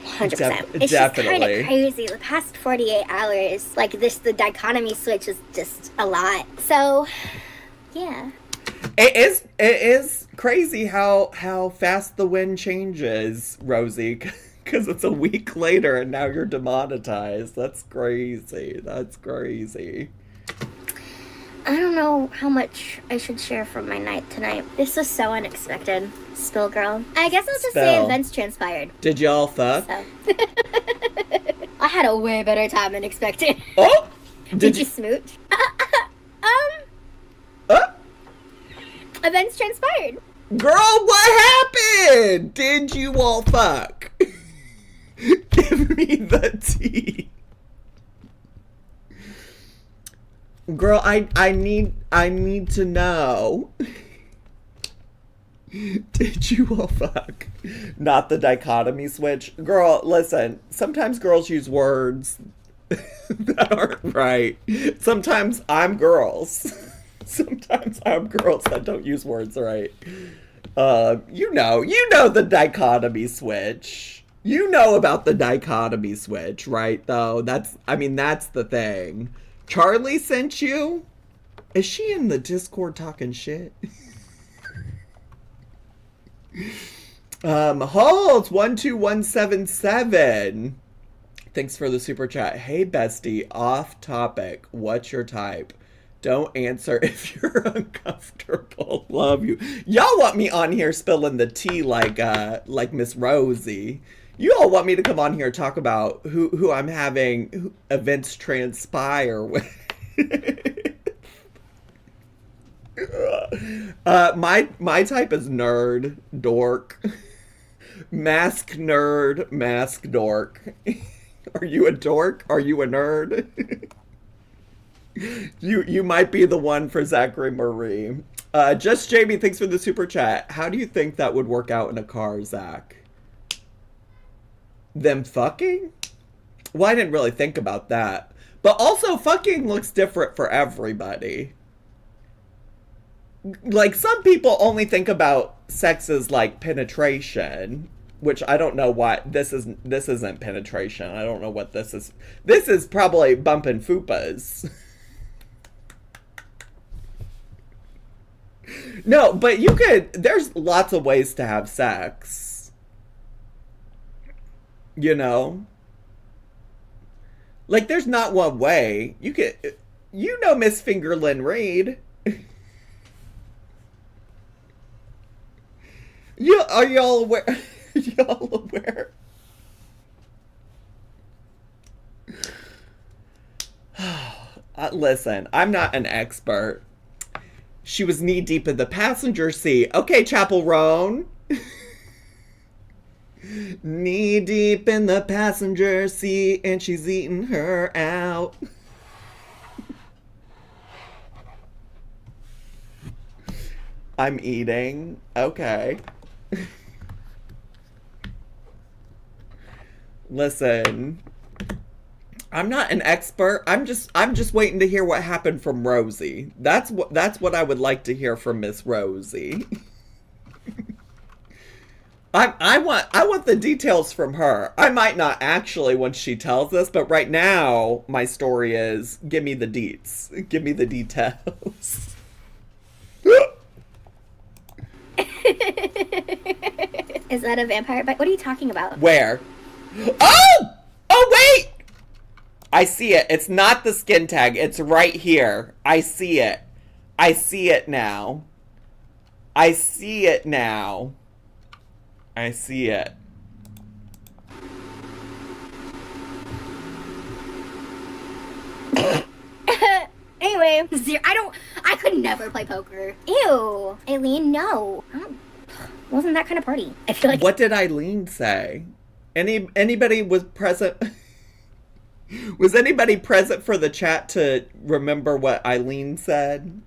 100%. It's just kind of crazy. The past 48 hours, like the dichotomy switch is just a lot. So, yeah. It is crazy how fast the wind changes, Rosie, because it's a week later and now you're demonetized. That's crazy. That's crazy. I don't know how much I should share from my night tonight. This was so unexpected. Spill girl. I guess I'll just say events transpired. Did y'all fuck? So. I had a way better time than expected. Oh! Did you smooch? Events transpired. Girl, what happened? Did you all fuck? Give me the tea. Girl, I need to know. Did you all fuck? Not the dichotomy switch. Girl, listen, sometimes girls use words that aren't right. Sometimes I'm girls. Sometimes I'm girls that don't use words right. You know the dichotomy switch. You know about the dichotomy switch, right, though? That's the thing. Charlie sent you? Is she in the Discord talking shit? Holds 12177. Thanks for the super chat. Hey, bestie, off topic. What's your type? Don't answer if you're uncomfortable. Love you. Y'all want me on here spilling the tea like Miss Rosie. You all want me to come on here and talk about who I'm having events transpire with. My type is nerd, dork. Mask nerd, mask dork. Are you a dork? Are you a nerd? You might be the one for Zachary Marie. Just Jamie, thanks for the super chat. How do you think that would work out in a car, Zach? Them fucking? Well, I didn't really think about that. But also, fucking looks different for everybody. Like, some people only think about sex as, like, penetration. Which I don't know why. This isn't penetration. I don't know what this is. This is probably bumping fupas. No, but there's lots of ways to have sex. You know? Like, there's not one way. You know Miss Fingerlin Reed. Are y'all aware? Y'all aware? Listen, I'm not an expert. She was knee deep in the passenger seat. Okay, Chapel Roan. Knee deep in the passenger seat and she's eating her out. I'm eating. Okay. Listen. I'm not an expert. I'm just waiting to hear what happened from Rosie. That's what I would like to hear from Miss Rosie. I want the details from her. I might not actually when she tells us, but right now my story is give me the deets. Give me the details. Is that a vampire bite? What are you talking about? Where? Oh! Oh, wait! I see it. It's not the skin tag. It's right here. I see it. I see it now. I see it now. I see it. Anyway, I could never play poker. Ew. Aileen, no. Wasn't that kind of party. I feel like. What did Eileen say? Anybody was present? Was anybody present for the chat to remember what Eileen said?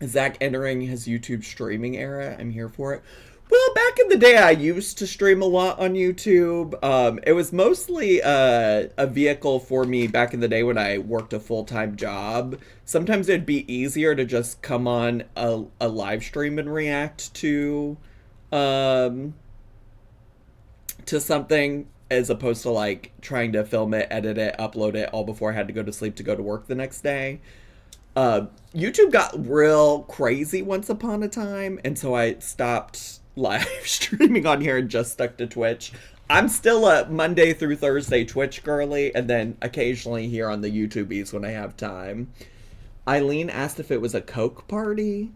Zach entering his YouTube streaming era. I'm here for it. Well, back in the day, I used to stream a lot on YouTube. It was mostly a vehicle for me back in the day when I worked a full-time job. Sometimes it'd be easier to just come on a live stream and react to something as opposed to like trying to film it, edit it, upload it all before I had to go to sleep to go to work the next day. YouTube got real crazy once upon a time, and so I stopped live streaming on here and just stuck to Twitch. I'm still a Monday through Thursday Twitch girly, and then occasionally here on the YouTubies when I have time. Eileen asked if it was a Coke party,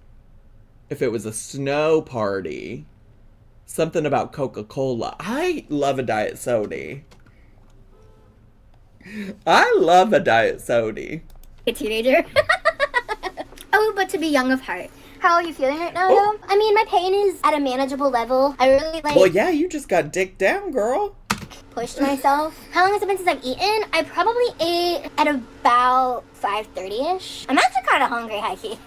if it was a snow party, something about Coca-Cola. I love a diet soda. I love a diet soda. A teenager. Oh, but to be young of heart. How are you feeling right now, though? I mean, my pain is at a manageable level. I really, Well, yeah, you just got dicked down, girl. pushed myself. How long has it been since I've eaten? I probably ate at about 5:30ish. I'm actually kind of hungry, Heike.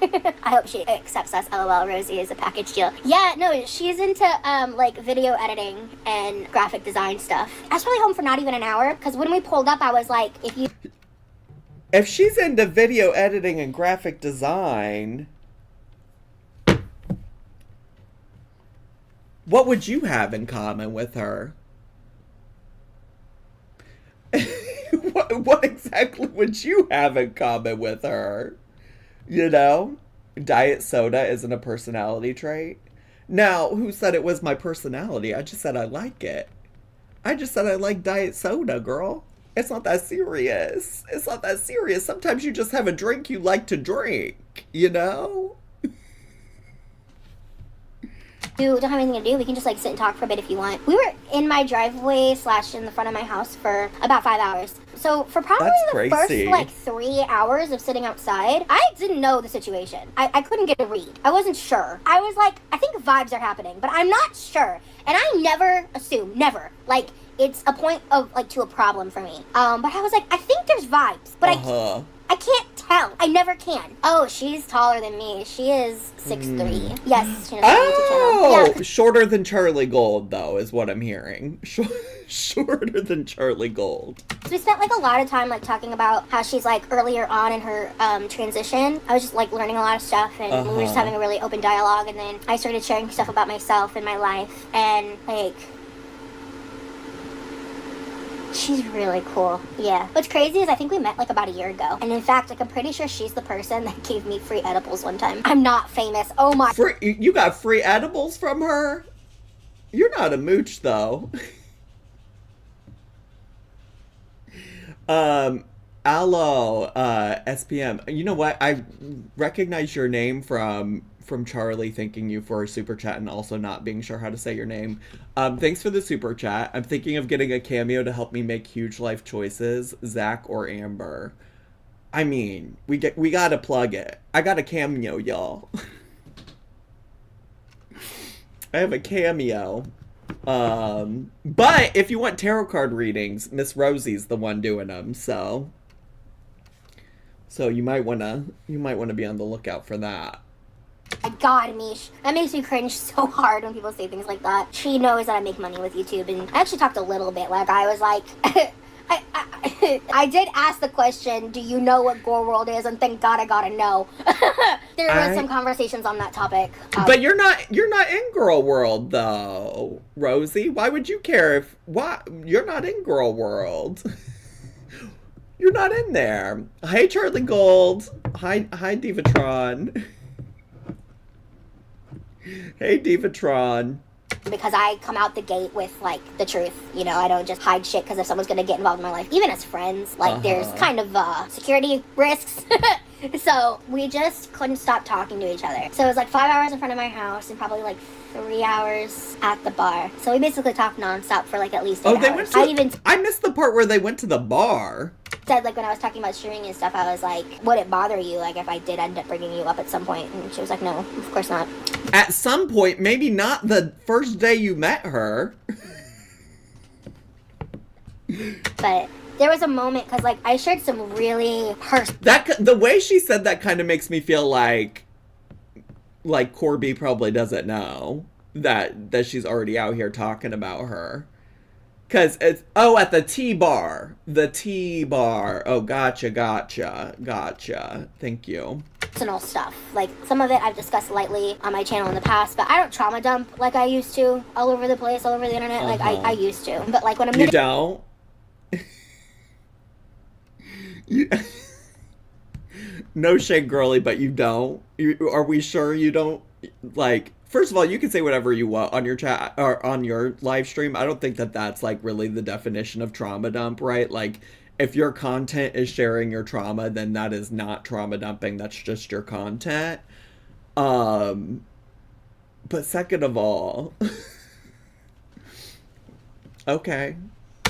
I hope she accepts us. LOL, Rosie is a package deal. Yeah, no, she's into, like, video editing and graphic design stuff. I was probably home for not even an hour, because when we pulled up, I was like, If she's into video editing and graphic design, what would you have in common with her? What exactly would you have in common with her? You know? Diet soda isn't a personality trait. Now, who said it was my personality? I just said I like it. I just said I like diet soda, girl. It's not that serious. It's not that serious. Sometimes you just have a drink you like to drink, you know? don't have anything to do. We can just like sit and talk for a bit if you want. We were in my driveway / in the front of my house for about 5 hours. So for probably the first like 3 hours of sitting outside, I didn't know the situation. I couldn't get a read. I wasn't sure. I was like, I think vibes are happening, but I'm not sure. And I never assume, never. Like, it's a point of like to a problem for me. But I was like, I think there's vibes, but I can't tell. I never can. Oh, she's taller than me. She is 6'3". Yes, she knows my YouTube channel. Yeah. Shorter than Charlie Gold, though, is what I'm hearing. Shorter than Charlie Gold. So we spent like a lot of time like talking about how she's like earlier on in her transition. I was just like learning a lot of stuff, and we were just having a really open dialogue. And then I started sharing stuff about myself and my life, and like, she's really cool. Yeah. What's crazy is I think we met like about a year ago. And in fact, like I'm pretty sure she's the person that gave me free edibles one time. I'm not famous. Oh my. You got free edibles from her? You're not a mooch though. Allo, SPM. You know what? I recognize your name from Charlie thanking you for a super chat and also not being sure how to say your name. Thanks for the super chat. I'm thinking of getting a cameo to help me make huge life choices. Zach or Amber. I mean, we gotta plug it. I got a cameo, y'all. I have a cameo. But if you want tarot card readings, Miss Rosie's the one doing them, so you might wanna be on the lookout for that. My God, Mish. That makes me cringe so hard when people say things like that. She knows that I make money with YouTube, and I actually talked a little bit. Like, I was like, I did ask the question, do you know what Gore World is? And thank God I got a no. There was some conversations on that topic. But you're not in Girl World, though, Rosie. Why would you care you're not in Girl World? You're not in there. Hey, Charlie Gold. Hi, Divatron. Hey, Divatron. Because I come out the gate with, like, the truth. You know, I don't just hide shit because if someone's going to get involved in my life, even as friends, like, there's kind of security risks. So we just couldn't stop talking to each other. So it was like 5 hours in front of my house and probably like 3 hours at the bar. So we basically talked nonstop for like at least 8 hours. I missed the part where they went to the bar. Said, like, when I was talking about streaming and stuff, I was like, would it bother you, like, if I did end up bringing you up at some point? And she was like, no, of course not. At some point, maybe not the first day you met her. But there was a moment, because, like, I shared some really the way she said that kind of makes me feel like Corby probably doesn't know. that she's already out here talking about her. Because it's, at the tea bar. The tea bar. Oh, gotcha. Thank you. Personal stuff. Like, some of it I've discussed lightly on my channel in the past, but I don't trauma dump like I used to all over the place, all over the internet. Like, I used to. But, like, when I'm... You don't? No shade, girly, but you don't? Are we sure you don't? Like, first of all, you can say whatever you want on your chat or on your live stream. I don't think that that's, like, really the definition of trauma dump, right? Like, if your content is sharing your trauma, then that is not trauma dumping. That's just your content. But second of all, okay.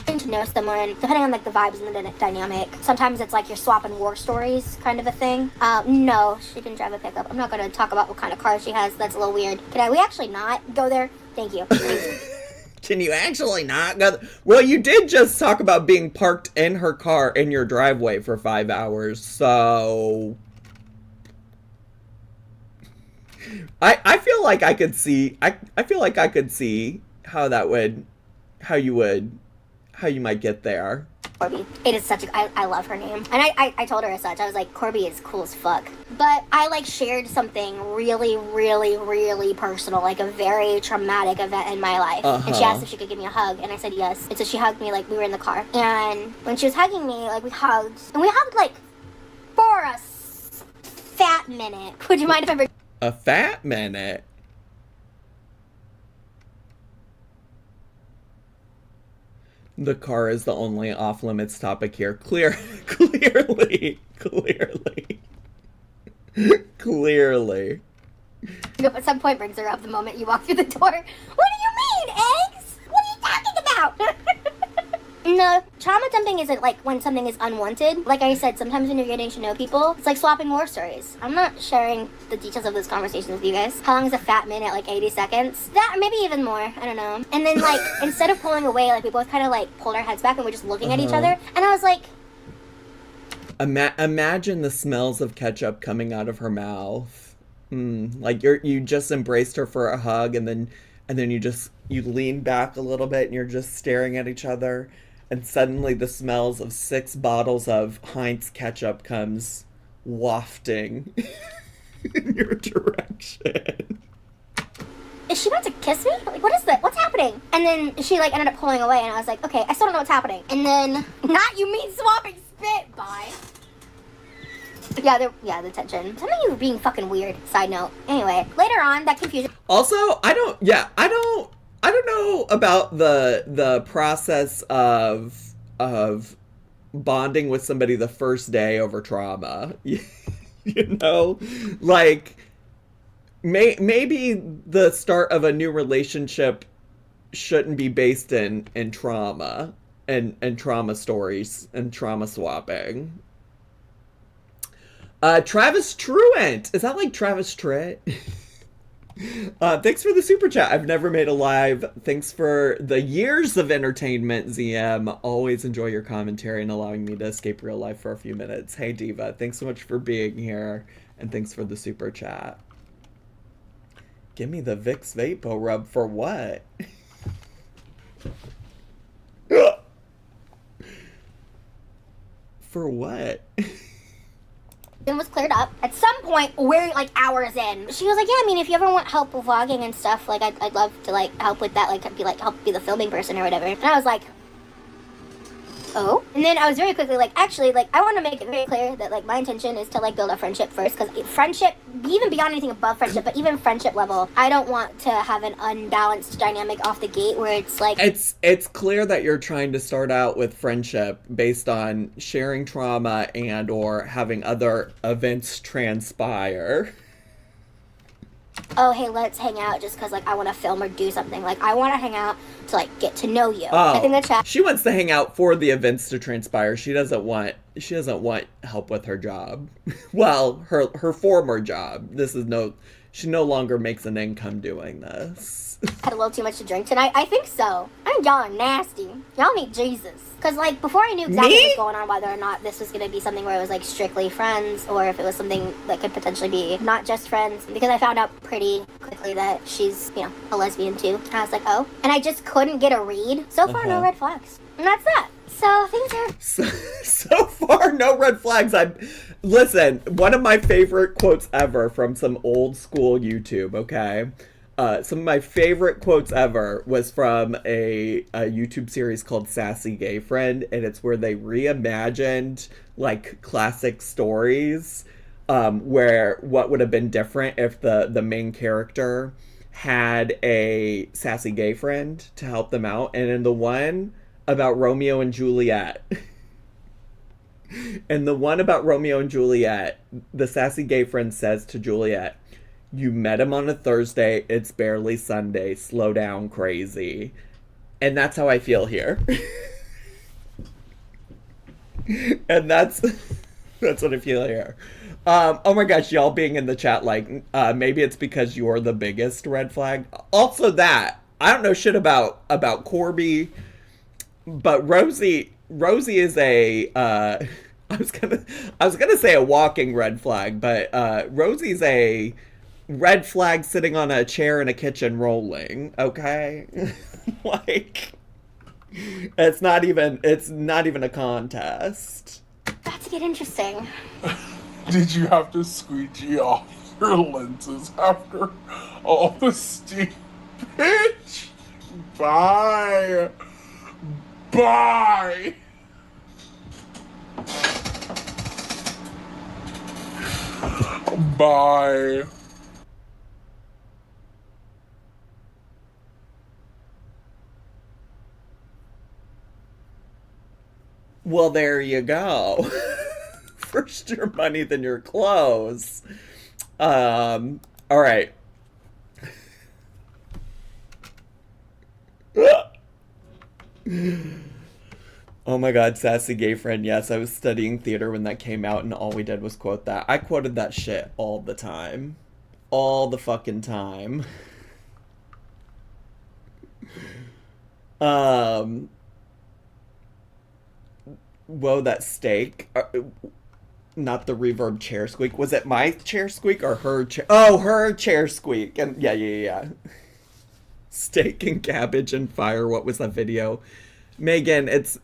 To know someone, depending on like the vibes and the dynamic, sometimes it's like you're swapping war stories kind of a thing. No, she can drive a pickup. I'm not going to talk about what kind of car she has. That's a little weird. Can we actually not go there? Thank you. Can you actually not go? Well, you did just talk about being parked in her car in your driveway for 5 hours, so I feel like I could see. I feel like I could see how you might get there. Corby. It is such a... I love her name. And I told her as such. I was like, Corby is cool as fuck. But I, like, shared something really, really, really personal. Like, a very traumatic event in my life. And she asked if she could give me a hug. And I said yes. And so she hugged me, like, we were in the car. And when she was hugging me, like, we hugged. And we hugged, like, for a fat minute. Would you mind if I... A fat minute? The car is the only off-limits topic here. Clearly. At some point brings her up the moment you walk through the door. What do you mean, eggs? What are you talking about? No, trauma dumping isn't like when something is unwanted. Like I said, sometimes when you're getting to know people, it's like swapping war stories. I'm not sharing the details of those conversations with you guys. How long is a fat minute? Like 80 seconds? That, maybe even more. I don't know. And then like, instead of pulling away, like we both kind of like pulled our heads back and we're just looking at each other. And I was like... Imagine the smells of ketchup coming out of her mouth. Like you just embraced her for a hug and then you lean back a little bit and you're just staring at each other. And suddenly the smells of 6 bottles of Heinz ketchup comes wafting in your direction. Is she about to kiss me? Like, what is that? What's happening? And then she, like, ended up pulling away, and I was like, okay, I still don't know what's happening. And then, not you mean swapping spit, bye. Yeah, the tension. Some of you are being fucking weird. Side note. Anyway, later on, that confusion. Also, I don't know about the process of bonding with somebody the first day over trauma. You know, like maybe the start of a new relationship shouldn't be based in trauma and trauma stories and trauma swapping. Travis Truant, is that like Travis Tritt? Thanks for the super chat. I've never made a live. Thanks for the years of entertainment, ZM. Always enjoy your commentary and allowing me to escape real life for a few minutes. Hey, Diva. Thanks so much for being here. And thanks for the super chat. Give me the Vicks Vapo Rub for what? For what? It was cleared up. At some point, we're like hours in. She was like, yeah, I mean, if you ever want help with vlogging and stuff, like, I'd love to like help with that, help be the filming person or whatever. And I was like, oh. And then I was very quickly like, actually, like, I want to make it very clear that like my intention is to like build a friendship first, because friendship, even beyond anything above friendship, but even friendship level, I don't want to have an unbalanced dynamic off the gate where it's like... It's clear that you're trying to start out with friendship based on sharing trauma and or having other events transpire. Oh, hey, let's hang out just because, like, I want to film or do something. Like, I want to hang out to, like, get to know you. Oh, I think the chat... She wants to hang out for the events to transpire. She doesn't want help with her job. Well, her former job. she no longer makes an income doing this. Had a little too much to drink tonight? I think so. I think y'all are nasty. Y'all need Jesus. Because, like, before I knew exactly what was going on, whether or not this was going to be something where it was, like, strictly friends, or if it was something that could potentially be not just friends, because I found out pretty quickly that she's, you know, a lesbian, too. And I was like, oh. And I just couldn't get a read. So far, no red flags. And that's that. So, things are... So far, no red flags. Listen, one of my favorite quotes ever from some old school YouTube, okay? Some of my favorite quotes ever was from a YouTube series called Sassy Gay Friend, and it's where they reimagined, like, classic stories, where what would have been different if the main character had a sassy gay friend to help them out. And in the one about Romeo and Juliet, the sassy gay friend says to Juliet, "You met him on a Thursday, it's barely Sunday, slow down, crazy." And that's how I feel here. And that's what I feel here. Oh my gosh, y'all being in the chat, like, maybe it's because you're the biggest red flag. Also that, I don't know shit about Corby, but Rosie is a, I was gonna say a walking red flag, but Rosie's a red flag sitting on a chair in a kitchen rolling, okay? Like, it's not even a contest. About to get interesting. Did you have to squeegee off your lenses after all the steam, bitch? Bye. Bye. Bye. Well, there you go. First your money, then your clothes. All right. Oh my god, Sassy Gay Friend. Yes, I was studying theater when that came out, and all we did was quote that. I quoted that shit all the time. All the fucking time. Whoa, that steak. Not the reverb chair squeak. Was it my chair squeak or her chair? Oh, her chair squeak. And yeah. Steak and cabbage and fire. What was that video? Megan, it's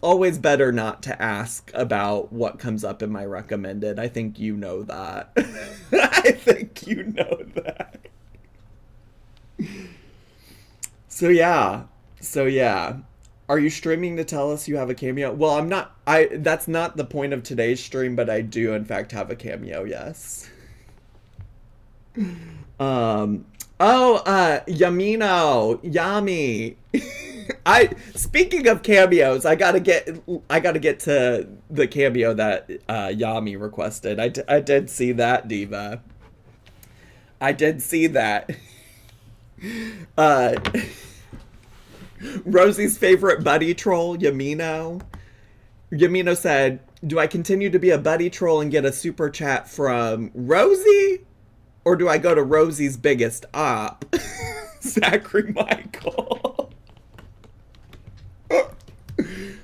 always better not to ask about what comes up in my recommended. I think you know that. I think you know that. So yeah. Are you streaming to tell us you have a cameo? Well, I'm not. That's not the point of today's stream, but I do in fact have a cameo, yes. Yamino, Yami. Speaking of cameos, I gotta get to the cameo that Yami requested. I did see that, Diva. I did see that. Rosie's favorite buddy troll, Yamino. Yamino said, "Do I continue to be a buddy troll and get a super chat from Rosie? Or do I go to Rosie's biggest op, Zacharymichael?"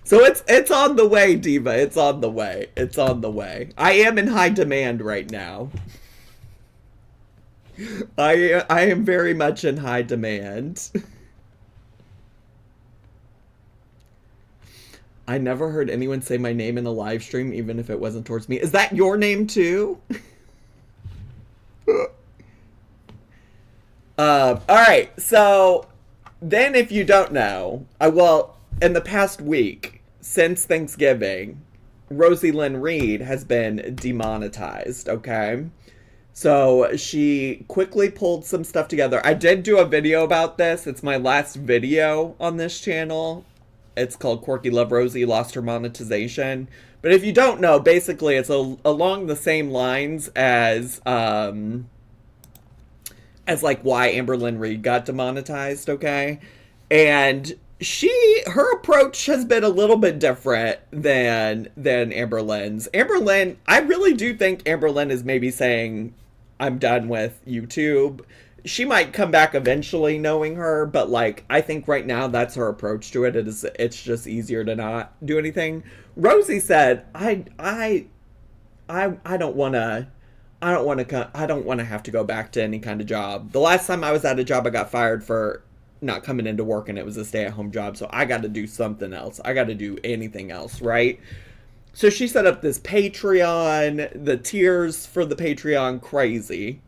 So it's on the way, Diva. It's on the way. It's on the way. I am in high demand right now. I am very much in high demand. I never heard anyone say my name in a live stream, even if it wasn't towards me. Is that your name too? Alright, so then if you don't know, in the past week, since Thanksgiving, Rosie Lynn Reed has been demonetized, okay? So she quickly pulled some stuff together. I did do a video about this. It's my last video on this channel. It's called Quirky Love Rosie Lost Her Monetization. But if you don't know, basically it's along the same lines as like why Amber Lynn Reed got demonetized, okay? And her approach has been a little bit different than Amber Lynn's. Amber Lynn, I really do think Amber Lynn is maybe saying I'm done with YouTube. She might come back eventually knowing her, but like I think right now that's her approach to it. It's just easier to not do anything. Rosie said, I don't want to have to go back to any kind of job. The last time I was at a job, I got fired for not coming into work, and it was a stay-at-home job. So I got to do something else. I got to do anything else, right? So she set up this Patreon. The tiers for the Patreon, crazy.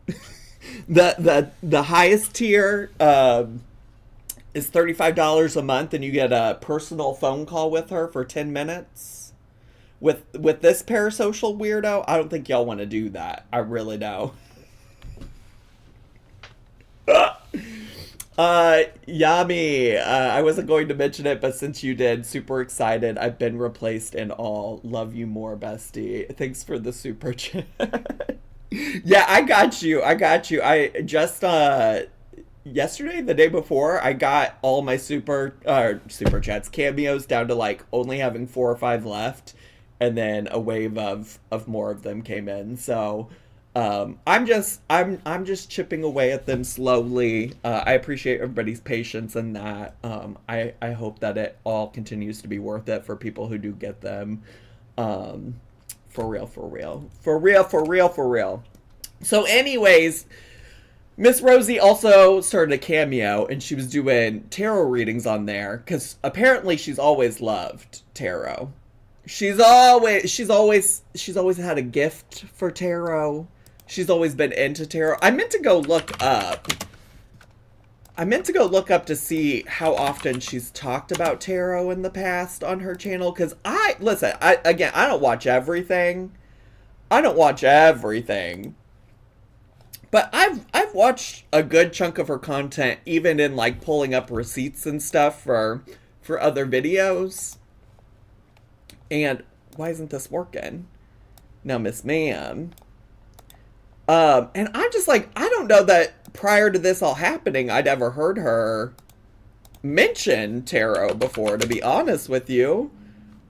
The highest tier is $35 a month, and you get a personal phone call with her for 10 minutes. With this parasocial weirdo, I don't think y'all want to do that. I really don't. Yami, I wasn't going to mention it, but since you did, super excited. I've been replaced and all. Love you more, bestie. Thanks for the super chat. Yeah, I got you. I just, yesterday, the day before, I got all my super chats, cameos down to like only having 4 or 5 left. And then a wave of more of them came in. So, I'm just chipping away at them slowly. I appreciate everybody's patience in that. I hope that it all continues to be worth it for people who do get them. For real. So anyways, Miss Rosie also started a cameo, and she was doing tarot readings on there, because apparently she's always loved tarot. She's always had a gift for tarot. She's always been into tarot. I meant to go look up to see how often she's talked about tarot in the past on her channel. Because I don't watch everything. But I've watched a good chunk of her content, even in like pulling up receipts and stuff for other videos. And why isn't this working? Now, Miss Ma'am. And I'm just like, I don't know that prior to this all happening, I'd ever heard her mention tarot before, to be honest with you.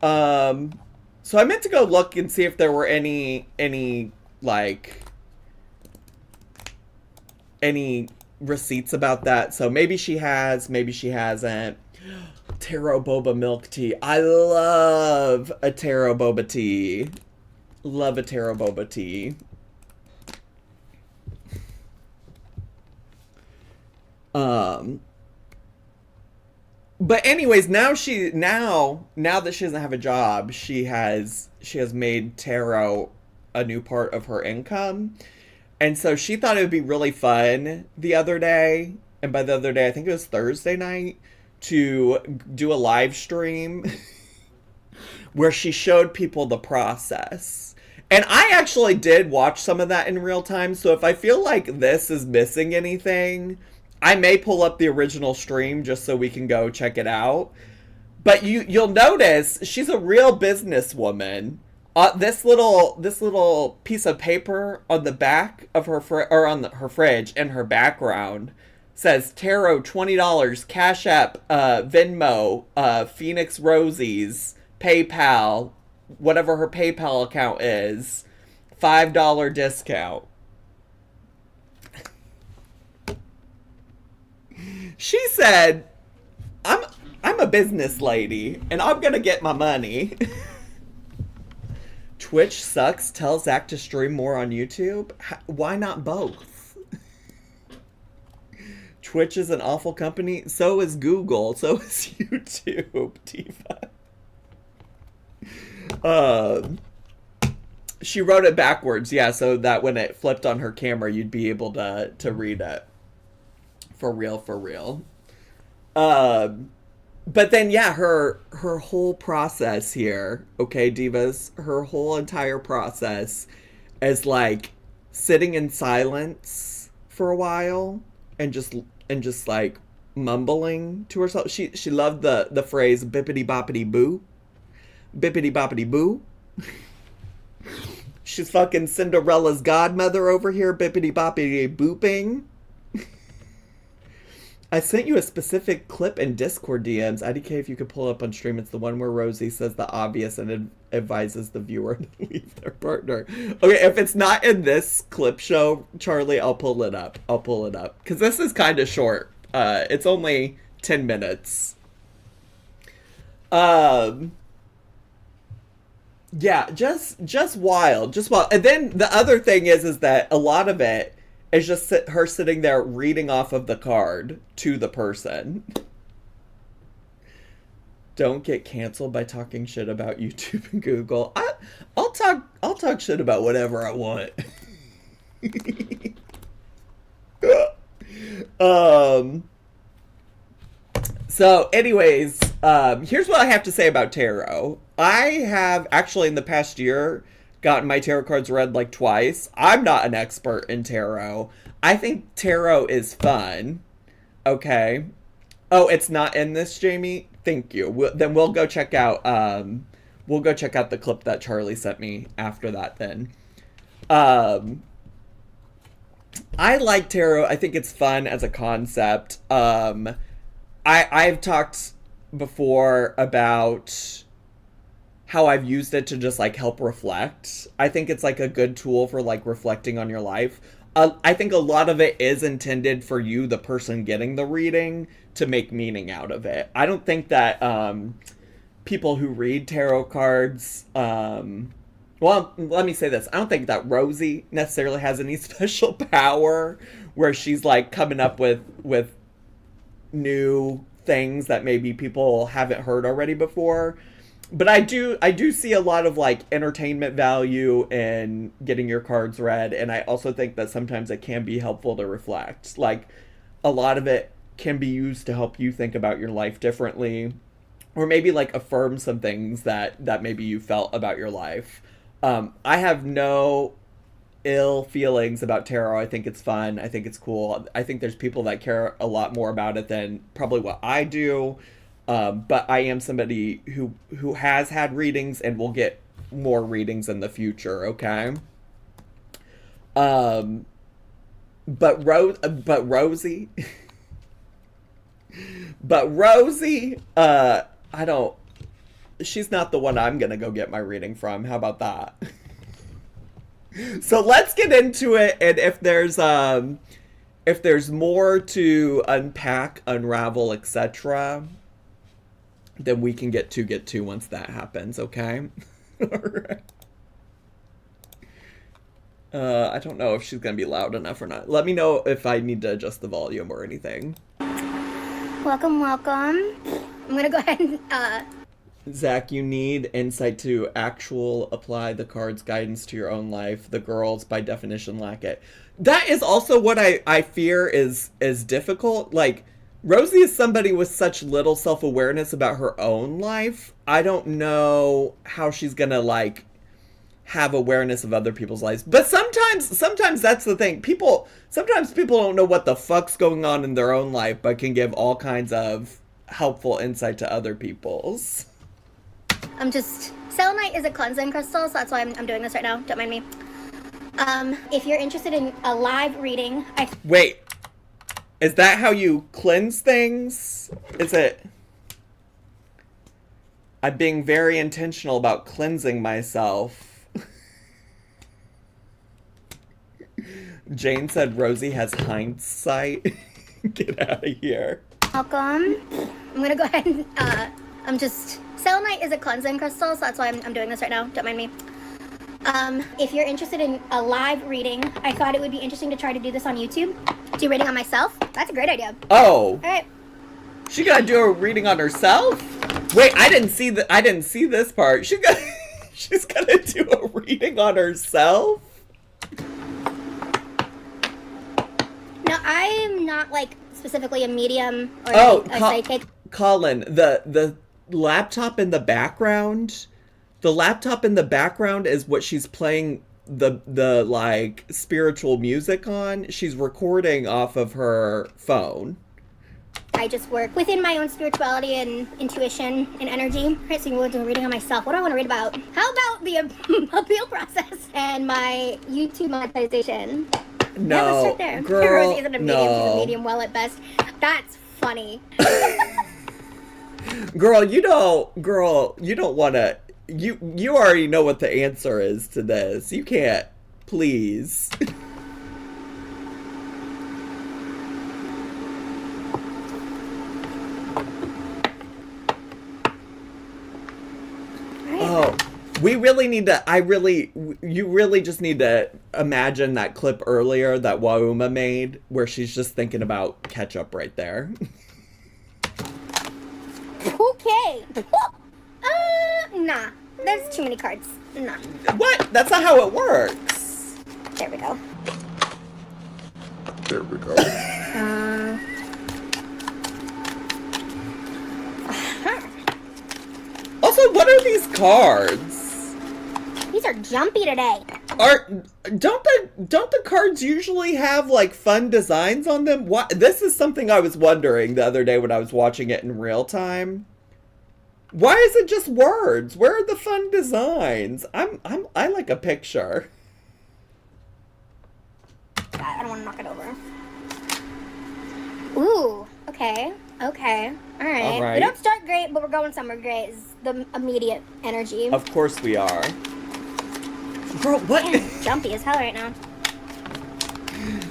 So I meant to go look and see if there were any receipts about that. So maybe she has, maybe she hasn't. Tarot boba milk tea. I love a tarot boba tea. Love a tarot boba tea. But anyways, now that she doesn't have a job, she has made tarot a new part of her income. And so she thought it would be really fun the other day, and by the other day I think it was Thursday night, to do a live stream where she showed people the process. And I actually did watch some of that in real time, so if I feel like this is missing anything, I may pull up the original stream just so we can go check it out. But you'll notice she's a real businesswoman. This little piece of paper on the back of her her fridge in her background says tarot $20, Cash App, Venmo, Phoenix Rosie's, PayPal, whatever her PayPal account is, $5 discount. She said, I'm a business lady, and I'm gonna get my money. Twitch sucks, tell Zach to stream more on YouTube. Why not both? Twitch is an awful company. So is Google. So is YouTube, Diva. She wrote it backwards, yeah, so that when it flipped on her camera, you'd be able to read it. For real. But then, yeah, her whole process here, okay, divas, her whole entire process is like sitting in silence for a while and just like mumbling to herself. She loved the phrase bippity boppity boo. Bippity boppity boo. She's fucking Cinderella's godmother over here, bippity boppity booping. I sent you a specific clip in Discord DMs. IDK, if you could pull up on stream, it's the one where Rosie says the obvious and advises the viewer to leave their partner. Okay, if it's not in this clip show, Charlie, I'll pull it up. Because this is kind of short. It's only 10 minutes. Yeah, just wild. And then the other thing is that a lot of it is just her sitting there reading off of the card to the person. Don't get canceled by talking shit about YouTube and Google. I'll talk shit about whatever I want. So anyways, here's what I have to say about tarot. I have actually in the past year gotten my tarot cards read like twice. I'm not an expert in tarot. I think tarot is fun. Okay. Oh, it's not in this, Jamie? Thank you. Then we'll go check out the clip that Charlie sent me after that then. I like tarot. I think it's fun as a concept. I've talked before about how I've used it to just like help reflect. I think it's like a good tool for like reflecting on your life. I think a lot of it is intended for you, the person getting the reading, to make meaning out of it. I don't think that people who read tarot cards, well, let me say this. I don't think that Rosie necessarily has any special power where she's like coming up with new things that maybe people haven't heard already before. But I do see a lot of like entertainment value in getting your cards read, and I also think that sometimes it can be helpful to reflect. Like a lot of it can be used to help you think about your life differently, or maybe like affirm some things that maybe you felt about your life. I have no ill feelings about tarot. I think it's fun. I think it's cool. I think there's people that care a lot more about it than probably what I do. But I am somebody who has had readings and will get more readings in the future, okay? But Rosie, she's not the one I'm gonna go get my reading from. How about that? So let's get into it, and if there's more to unpack, unravel, etc., then we can get to once that happens, okay? Alright. I don't know if she's gonna be loud enough or not. Let me know if I need to adjust the volume or anything. Welcome. I'm gonna go ahead and, Zach, you need insight to apply the card's guidance to your own life. The girls, by definition, lack it. That is also what I fear is difficult. Like, Rosie is somebody with such little self-awareness about her own life. I don't know how she's gonna, like, have awareness of other people's lives. But sometimes that's the thing. Sometimes people don't know what the fuck's going on in their own life, but can give all kinds of helpful insight to other people's. Selenite is a cleansing crystal, so that's why I'm doing this right now. Don't mind me. If you're interested in a live reading, Wait. Is that how you cleanse things? Is it... I'm being very intentional about cleansing myself. Jane said Rosie has hindsight. Get out of here. welcome. I'm gonna go ahead and, Selenite is a cleansing crystal, so that's why I'm doing this right now. Don't mind me. If you're interested in a live reading, I thought it would be interesting to try to do this on YouTube. Do a reading on myself. That's a great idea. Oh. All right. She gotta do a reading on herself? Wait, I didn't see this part. She's gonna do a reading on herself? No, I'm not like specifically a medium or a psychic. Colin, the laptop in the background. The laptop in the background is what she's playing the like spiritual music on. She's recording off of her phone. I just work within my own spirituality and intuition and energy. Right, so you want to do a reading on myself. What do I want to read about? How about the appeal process and my YouTube monetization? No, yeah, that's right there. girl, Rosie isn't a medium, she's no. a medium well at best. That's funny. Girl, you don't want to. You already know what the answer is to this. You can't, please. Oh, you really just need to imagine that clip earlier that Wauma made where she's just thinking about ketchup right there. Okay. Nah. There's too many cards. Nah. What? That's not how it works. There we go. There we go. Also, what are these cards? These are jumpy today. Don't the cards usually have like fun designs on them? What? This is something I was wondering the other day when I was watching it in real time. Why is it just words? Where are the fun designs? I like a picture. I don't want to knock it over. Ooh, okay. All right. We don't start great, but we're going somewhere great is the immediate energy. Of course we are. Girl, what? Man, jumpy as hell right now.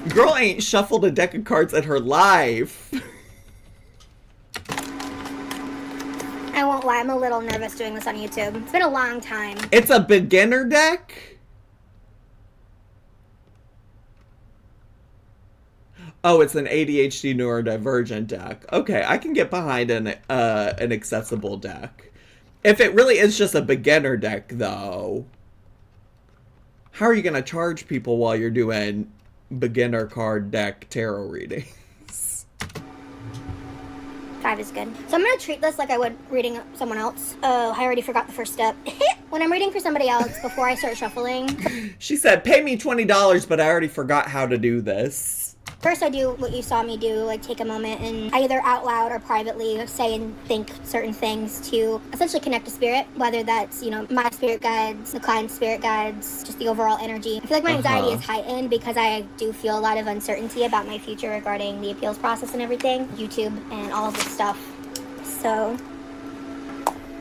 Girl ain't shuffled a deck of cards in her life. I won't lie, I'm a little nervous doing this on YouTube. It's been a long time. It's a beginner deck? Oh, it's an ADHD neurodivergent deck. Okay, I can get behind an accessible deck. If it really is just a beginner deck, though, how are you going to charge people while you're doing beginner card deck tarot readings? 5 is good. So I'm going to treat this like I would reading someone else. Oh, I already forgot the first step. When I'm reading for somebody else, before I start shuffling. She said, pay me $20, but I already forgot how to do this. First, I do what you saw me do, like take a moment and either out loud or privately say and think certain things to essentially connect to spirit, whether that's, my spirit guides, the client's spirit guides, just the overall energy. I feel like my anxiety is heightened because I do feel a lot of uncertainty about my future regarding the appeals process and everything, YouTube and all of this stuff. So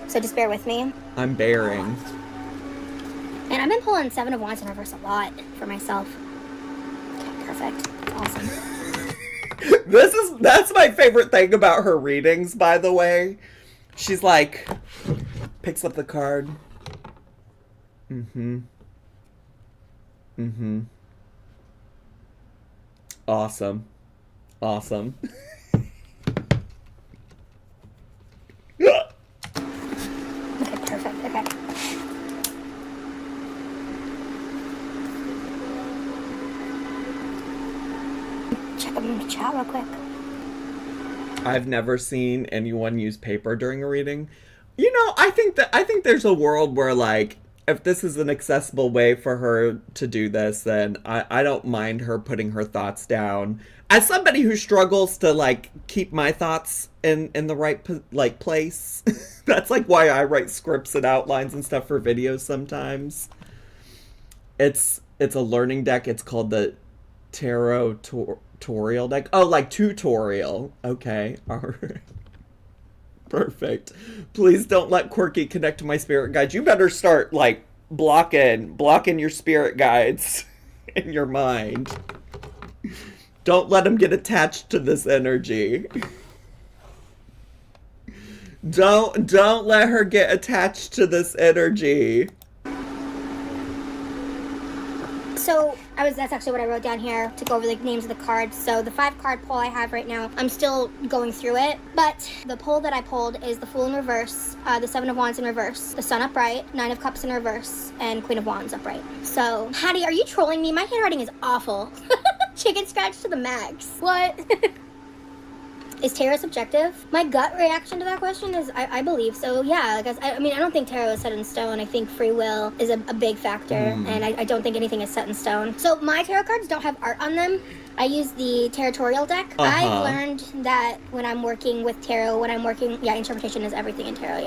just bear with me. I'm bearing. And I've been pulling 7 of Wands in reverse a lot for myself. Okay, perfect. Awesome. That's my favorite thing about her readings, by the way. She's like, picks up the card. Awesome. Okay, perfect. Okay. Check them in the chat real quick. I've never seen anyone use paper during a reading. I think there's a world where, like, if this is an accessible way for her to do this, then I don't mind her putting her thoughts down. As somebody who struggles to, like, keep my thoughts in the right, like, place, that's, like, why I write scripts and outlines and stuff for videos sometimes. It's a learning deck. It's called the Tarot Tutorial deck. Oh, like, tutorial. Okay, all right. Perfect. Please don't let Quirky connect to my spirit guides. You better start, like, blocking your spirit guides in your mind. Don't let them get attached to this energy. Don't let her get attached to this energy. So that's actually what I wrote down here to go over the names of the cards. So the 5-card pull I have right now, I'm still going through it, but the pull that I pulled is the Fool in reverse, the 7 of Wands in reverse, the Sun upright, 9 of Cups in reverse, and Queen of Wands upright. So, Hattie, are you trolling me? My handwriting is awful. Chicken scratch to the max. What? Is tarot subjective? My gut reaction to that question is I believe so. Yeah, like I don't think tarot is set in stone. I think free will is a big factor, and I don't think anything is set in stone. So my tarot cards don't have art on them. I use the territorial deck. I've learned that when I'm working with tarot, interpretation is everything in tarot,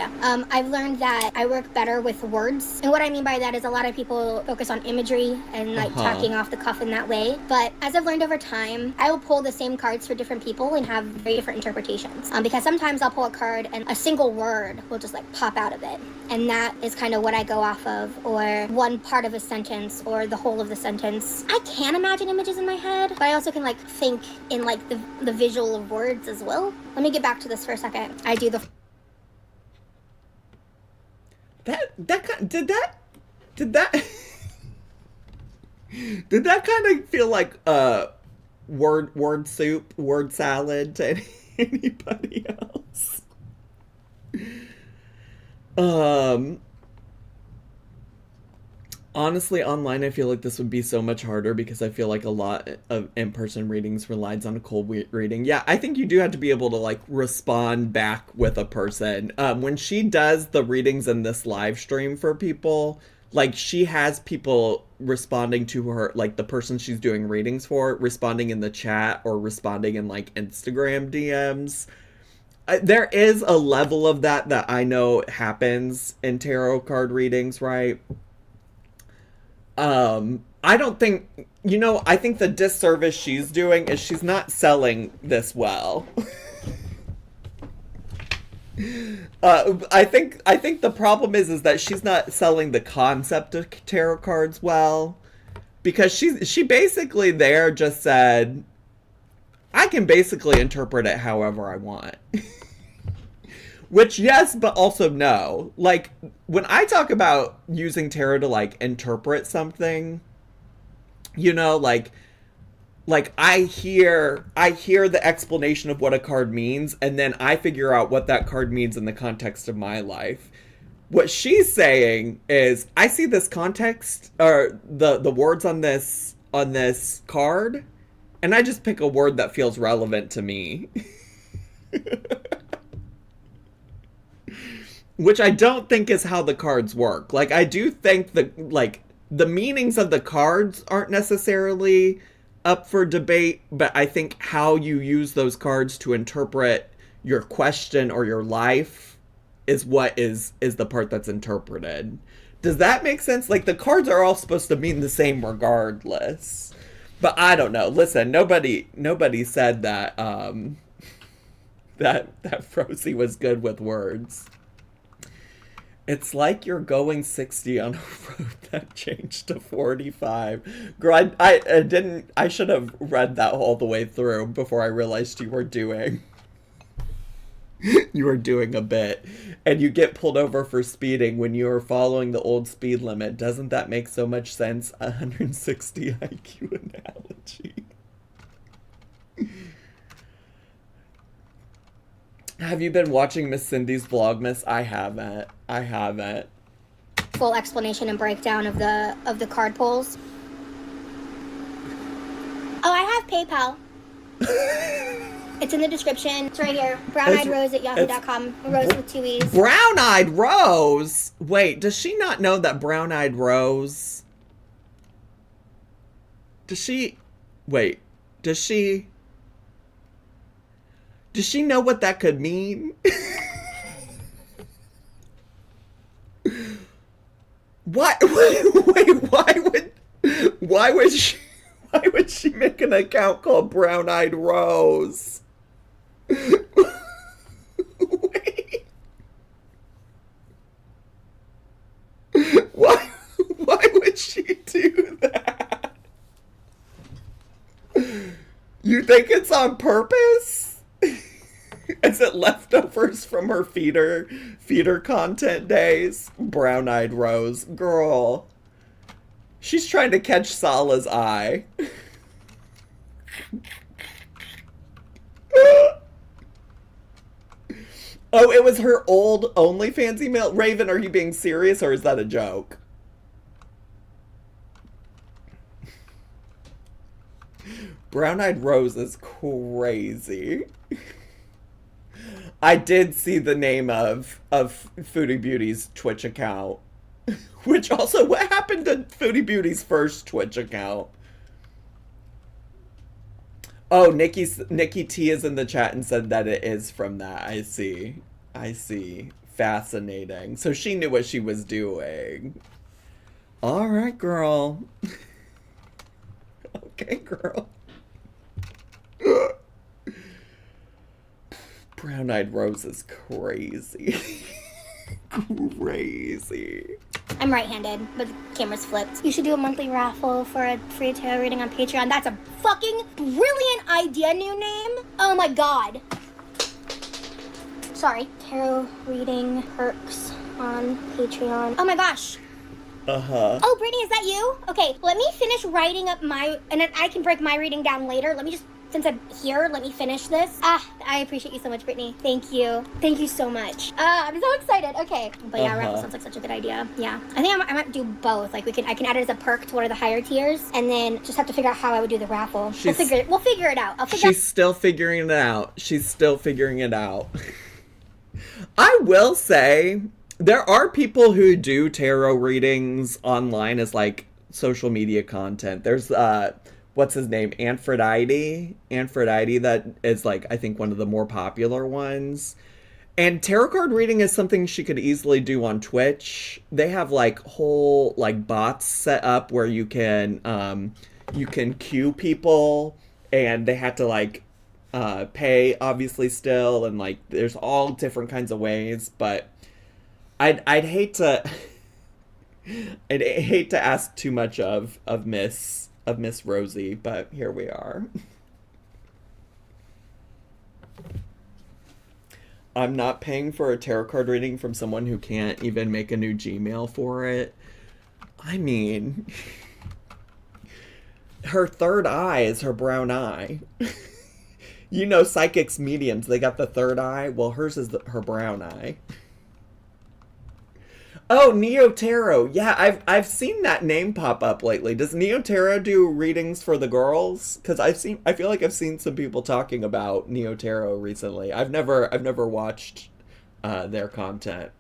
I've learned that I work better with words. And what I mean by that is a lot of people focus on imagery and like talking off the cuff in that way. But as I've learned over time, I will pull the same cards for different people and have very different interpretations. Because sometimes I'll pull a card and a single word will just like pop out of it. And that is kind of what I go off of, or one part of a sentence or the whole of the sentence. I can imagine images in my head, but I also can like think in like the visual of words as well. Let me get back to this for a second. I do the did that kind of feel like word soup, word salad to anybody else? Honestly, online, I feel like this would be so much harder because I feel like a lot of in-person readings relies on a cold reading. Yeah, I think you do have to be able to, like, respond back with a person. When she does the readings in this live stream for people, like, she has people responding to her, like, the person she's doing readings for, responding in the chat or responding in, like, Instagram DMs. There is a level of that I know happens in tarot card readings, right? I don't think, I think the disservice she's doing is she's not selling this well. I think the problem is that she's not selling the concept of tarot cards well, because she basically there just said, I can basically interpret it however I want. Which, yes, but also no. Like, when I talk about using tarot to, like, interpret something, like I hear the explanation of what a card means, and then I figure out what that card means in the context of my life. What she's saying is, I see this context, or the words on this card, and I just pick a word that feels relevant to me. Which I don't think is how the cards work. Like, I do think the meanings of the cards aren't necessarily up for debate, but I think how you use those cards to interpret your question or your life is what is the part that's interpreted. Does that make sense? Like, the cards are all supposed to mean the same regardless. But I don't know. Listen, nobody said that that Rosie was good with words. It's like you're going 60 on a road that changed to 45. Girl, I should have read that all the way through before I realized you were doing a bit. And you get pulled over for speeding when you are following the old speed limit. Doesn't that make so much sense? 160 IQ analogy. Have you been watching Miss Cindy's Vlogmas? I haven't. Full explanation and breakdown of the card pulls. Oh, I have PayPal. It's in the description. It's right here. browneyedrase@yahoo.com. Rose with 2 E's. Brown-eyed Rose? Wait, does she not know that Brown-eyed Rose? Does she know what that could mean? What? Wait, why would she make an account called Brown-eyed Rose? Wait. Why would she do that? You think it's on purpose? Is it leftovers from her feeder content days? Brown-eyed Rose. Girl. She's trying to catch Sala's eye. Oh, it was her old OnlyFans email? Raven, are you being serious or is that a joke? Brown-eyed Rose is crazy. I did see the name of Foodie Beauty's Twitch account. Which also, what happened to Foodie Beauty's first Twitch account? Oh, Nikki T is in the chat and said that it is from that. I see. Fascinating. So she knew what she was doing. All right, girl. Okay, girl. Brown-eyed Rose is crazy. Crazy. I'm right-handed, but the camera's flipped. You should do a monthly raffle for a free tarot reading on Patreon. That's a fucking brilliant idea, new name. Oh my god. Sorry. Tarot reading perks on Patreon. Oh my gosh. Uh-huh. Oh, Brittany, is that you? Okay, let me finish writing up my... And then I can break my reading down later. Let me just... Since I'm here, let me finish this. I appreciate you so much, Brittany. Thank you. Thank you so much. I'm so excited. Okay. But yeah, raffle sounds like such a good idea. Yeah. I think I might do both. Like, I can add it as a perk to one of the higher tiers, and then just have to figure out how I would do the raffle. We'll figure it out. She's still figuring it out. I will say, there are people who do tarot readings online as, like, social media content. There's, what's his name? Aphrodite, that is, like, I think one of the more popular ones. And tarot card reading is something she could easily do on Twitch. They have, like, whole, like, bots set up where you can queue people, and they have to, like, pay, obviously, still, and, like, there's all different kinds of ways, but I'd hate to ask too much of Miss Rosie, but here we are. I'm not paying for a tarot card reading from someone who can't even make a new Gmail for it. I mean, her third eye is her brown eye. You know, psychics, mediums, they got the third eye. Well, hers is her brown eye. Oh, Neo Tarot. Yeah, I've seen that name pop up lately. Does Neo Tarot do readings for the girls? Because I feel like I've seen some people talking about Neo Tarot recently. I've never watched their content.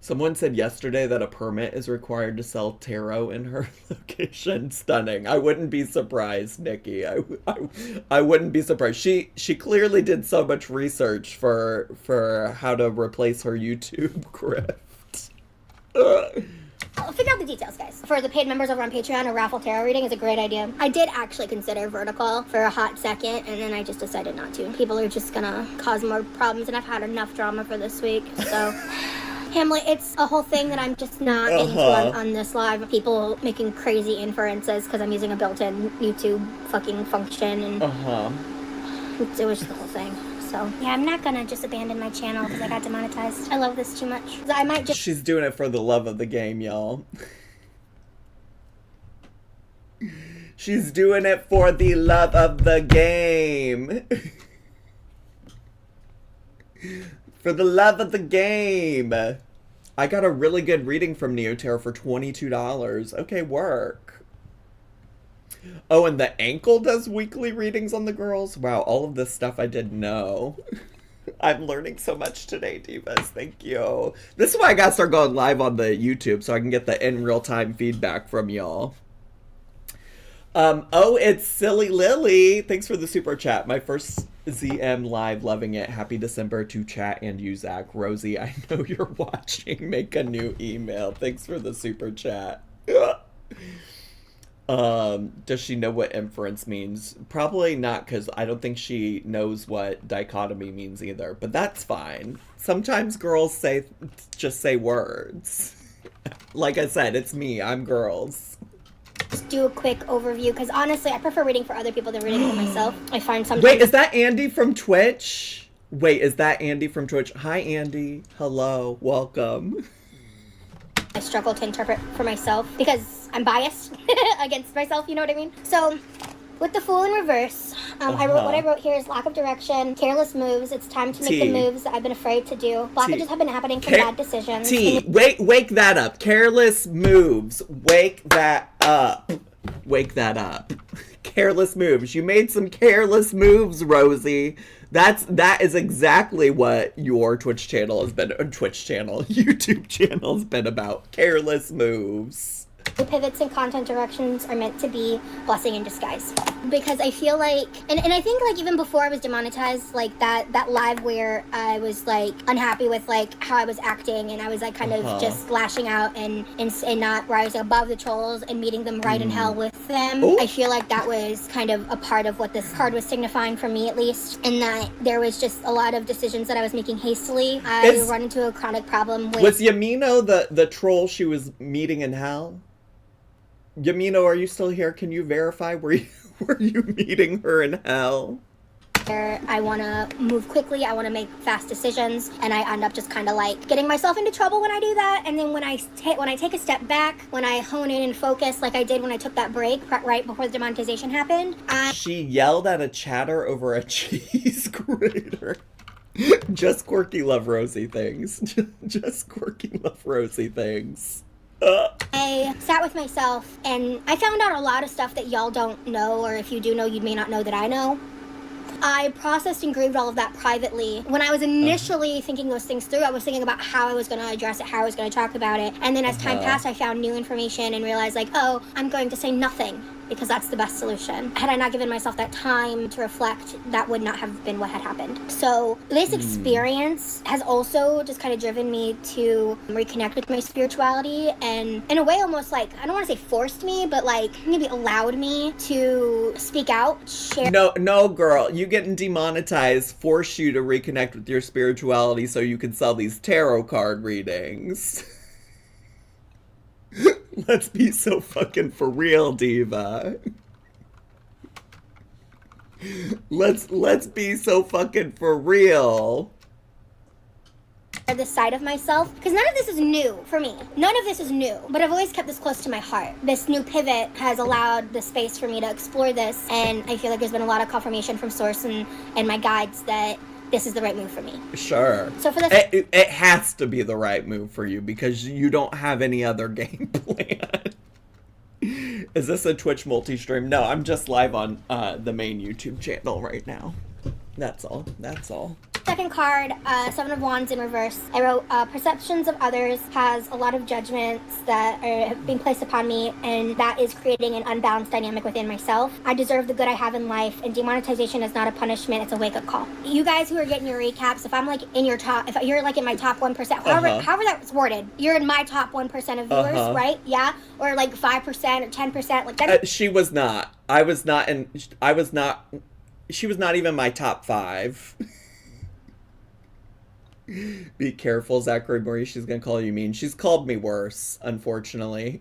Someone said yesterday that a permit is required to sell tarot in her location. Stunning. I wouldn't be surprised, Nikki. I wouldn't be surprised. She clearly did so much research for how to replace her YouTube grift. I'll figure out the details, guys. For the paid members over on Patreon, a raffle tarot reading is a great idea. I did actually consider vertical for a hot second, and then I just decided not to. People are just gonna cause more problems, and I've had enough drama for this week, so... Hamlet, it's a whole thing that I'm just not into on this live. People making crazy inferences because I'm using a built-in YouTube fucking function, and it was just the whole thing. So, yeah, I'm not gonna just abandon my channel because I got demonetized. I love this too much. I might just... She's doing it for the love of the game, y'all. She's doing it for the love of the game. For the love of the game. I got a really good reading from Neo Tarot for $22. Okay, work. Oh, and the ankle does weekly readings on the girls? Wow, all of this stuff I didn't know. I'm learning so much today, divas. Thank you. This is why I gotta start going live on the YouTube so I can get the in real time feedback from y'all. Oh, it's Silly Lily. Thanks for the super chat. My first ZM live, loving it. Happy December to chat and you, Zach. Rosie, I know you're watching. Make a new email. Thanks for the super chat. Does she know what inference means? Probably not, because I don't think she knows what dichotomy means either. But that's fine. Sometimes girls just say words. Like I said, it's me. I'm girls. Just do a quick overview, because honestly, I prefer reading for other people than reading for myself. I find sometimes... Wait, is that Andy from Twitch? Hi, Andy. Hello. Welcome. I struggle to interpret for myself because I'm biased against myself, you know what I mean? So, with the Fool in reverse, what I wrote here is lack of direction, careless moves. It's time to make the moves that I've been afraid to do. Blockages have been happening from bad decisions. Wake that up. Careless moves. Wake that up. Wake that up. Careless moves. You made some careless moves, Rosie. That is exactly what your YouTube channel has been about. Careless moves. Pivots and content directions are meant to be blessing in disguise, because I feel like, and I think like even before I was demonetized, like that live where I was like unhappy with like how I was acting, and I was like kind of just lashing out and not rising above the trolls and meeting them right in hell with them. I feel like that was kind of a part of what this card was signifying for me, at least, and that there was just a lot of decisions that I was making hastily. I run into a chronic problem with... Was Yamino the troll she was meeting in hell? Yamino, are you still here? Can you verify? Were you meeting her in hell? I want to move quickly, I want to make fast decisions, and I end up just kind of like getting myself into trouble when I do that. And then when I take a step back, when I hone in and focus like I did when I took that break right before the demonetization happened, She yelled at a chatter over a cheese grater. Just quirky love Rosie things. Just quirky love Rosie things. I sat with myself and I found out a lot of stuff that y'all don't know, or if you do know, you may not know that I know. I processed and grieved all of that privately. When I was initially thinking those things through, I was thinking about how I was going to address it, how I was going to talk about it. And then as time passed, I found new information and realized like, oh, I'm going to say nothing, because that's the best solution. Had I not given myself that time to reflect, that would not have been what had happened. So this experience has also just kind of driven me to reconnect with my spirituality, and in a way almost like, I don't want to say forced me, but like maybe allowed me to speak out, share. No, girl, you getting demonetized forced you to reconnect with your spirituality so you can sell these tarot card readings. Let's be so fucking for real, Diva. Let's be so fucking for real. This side of myself, because none of this is new for me. None of this is new, but I've always kept this close to my heart. This new pivot has allowed the space for me to explore this, and I feel like there's been a lot of confirmation from Source and my guides that this is the right move for me. Sure. So for the it has to be the right move for you because you don't have any other game plan. Is this a Twitch multi-stream? No, I'm just live on the main YouTube channel right now. That's all. second card, Seven of Wands in reverse. I wrote, perceptions of others has a lot of judgments that are being placed upon me, and that is creating an unbalanced dynamic within myself. I deserve the good I have in life, and demonetization is not a punishment, it's a wake-up call. You guys who are getting your recaps, if I'm like in your top, if you're like in my top 1%, however that's worded, you're in my top 1% of viewers, right? Yeah? Or like 5% or 10%, like that. She was not. She was not even my top 5. Be careful, Zachary Marie. She's gonna call you mean. She's called me worse, unfortunately.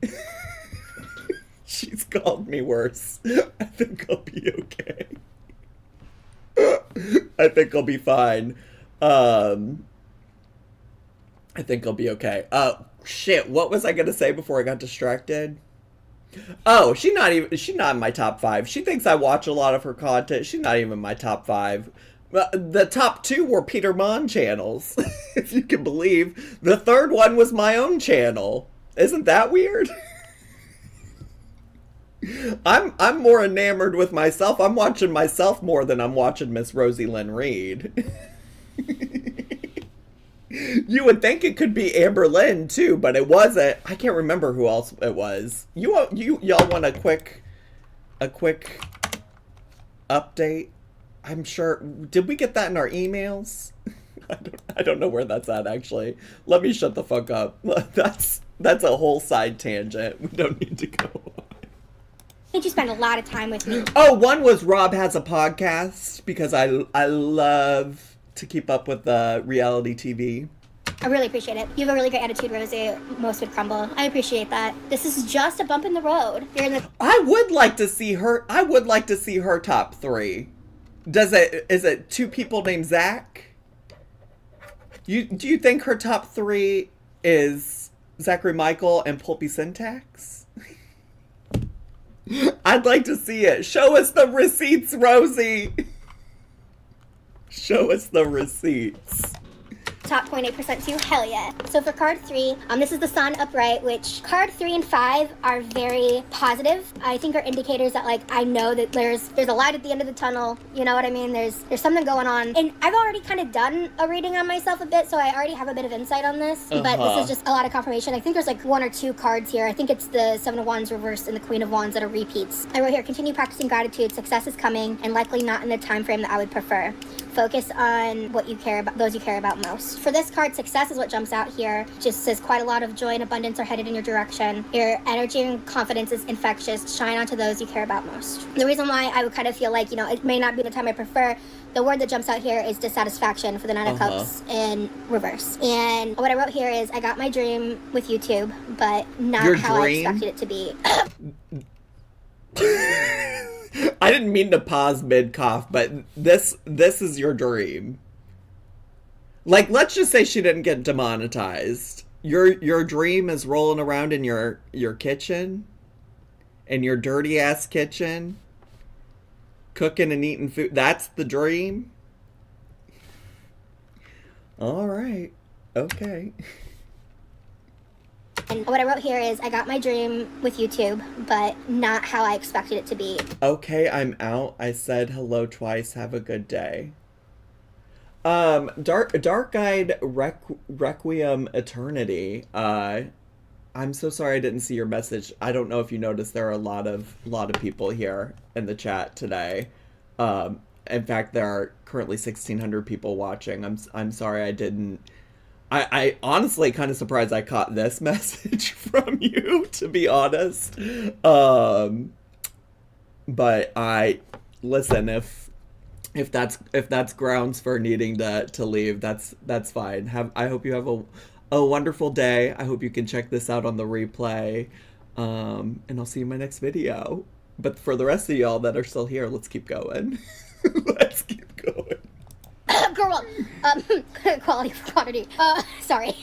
She's called me worse. I think I'll be okay. I think I'll be fine. I think I'll be okay. Shit, what was I gonna say before I got distracted? Oh, she's not in my top 5. She thinks I watch a lot of her content. She's not even in my top 5. The top 2 were Peter Mon channels, if you can believe. The third one was my own channel. Isn't that weird? I'm more enamored with myself. I'm watching myself more than I'm watching Miss Rosie Lynn Reed. You would think it could be Amber Lynn too, but it wasn't. I can't remember who else it was. Y'all want a quick update? I'm sure. Did we get that in our emails? I don't know where that's at actually. Let me shut the fuck up. That's a whole side tangent. We don't need to go on. I think you spend a lot of time with me. Oh, one was Rob has a podcast because I love to keep up with reality TV. I really appreciate it. You have a really great attitude, Rosie. Most would crumble. I appreciate that. This is just a bump in the road. You're in the. I would like to see her. I would like to see her top 3. Is it 2 people named Zach? Do you think her top 3 is Zachary Michael and Pulpy Syntax? I'd like to see it. Show us the receipts, Rosie. Show us the receipts. top 0.8% too. Hell yeah. So for card 3, this is the sun upright, which card 3 and 5 are very positive. I think are indicators that, like, I know that there's a light at the end of the tunnel. You know what I mean? There's something going on. And I've already kind of done a reading on myself a bit, so I already have a bit of insight on this. But this is just a lot of confirmation. I think there's like 1 or 2 cards here. I think it's the 7 of Wands reversed and the Queen of Wands that are repeats. I wrote here, continue practicing gratitude. Success is coming, and likely not in the time frame that I would prefer. Focus on what you care about, those you care about most. For this card, success is what jumps out here. Just says quite a lot of joy and abundance are headed in your direction. Your energy and confidence is infectious. Shine onto those you care about most. The reason why I would kind of feel like, you know, it may not be the time I prefer, the word that jumps out here is dissatisfaction for the 9 of Cups in reverse. And what I wrote here is, I got my dream with YouTube, but not Your how dream? I expected it to be. I didn't mean to pause mid-cough, but this is your dream. Like, let's just say she didn't get demonetized. Your dream is rolling around in your kitchen, in your dirty-ass kitchen, cooking and eating food. That's the dream? All right. Okay. And what I wrote here is, I got my dream with YouTube, but not how I expected it to be. Okay, I'm out. I said hello twice. Have a good day. Dark Guide Requiem Eternity. I'm so sorry I didn't see your message. I don't know if you noticed, there are a lot of people here in the chat today. In fact, there are currently 1,600 people watching. I'm sorry I didn't. I honestly kind of surprised I caught this message from you, to be honest. But listen, if that's grounds for needing to leave, that's fine. I hope you have a wonderful day. I hope you can check this out on the replay. And I'll see you in my next video. But for the rest of y'all that are still here, let's keep going. Let's keep going. Girl, quality for quantity. Sorry.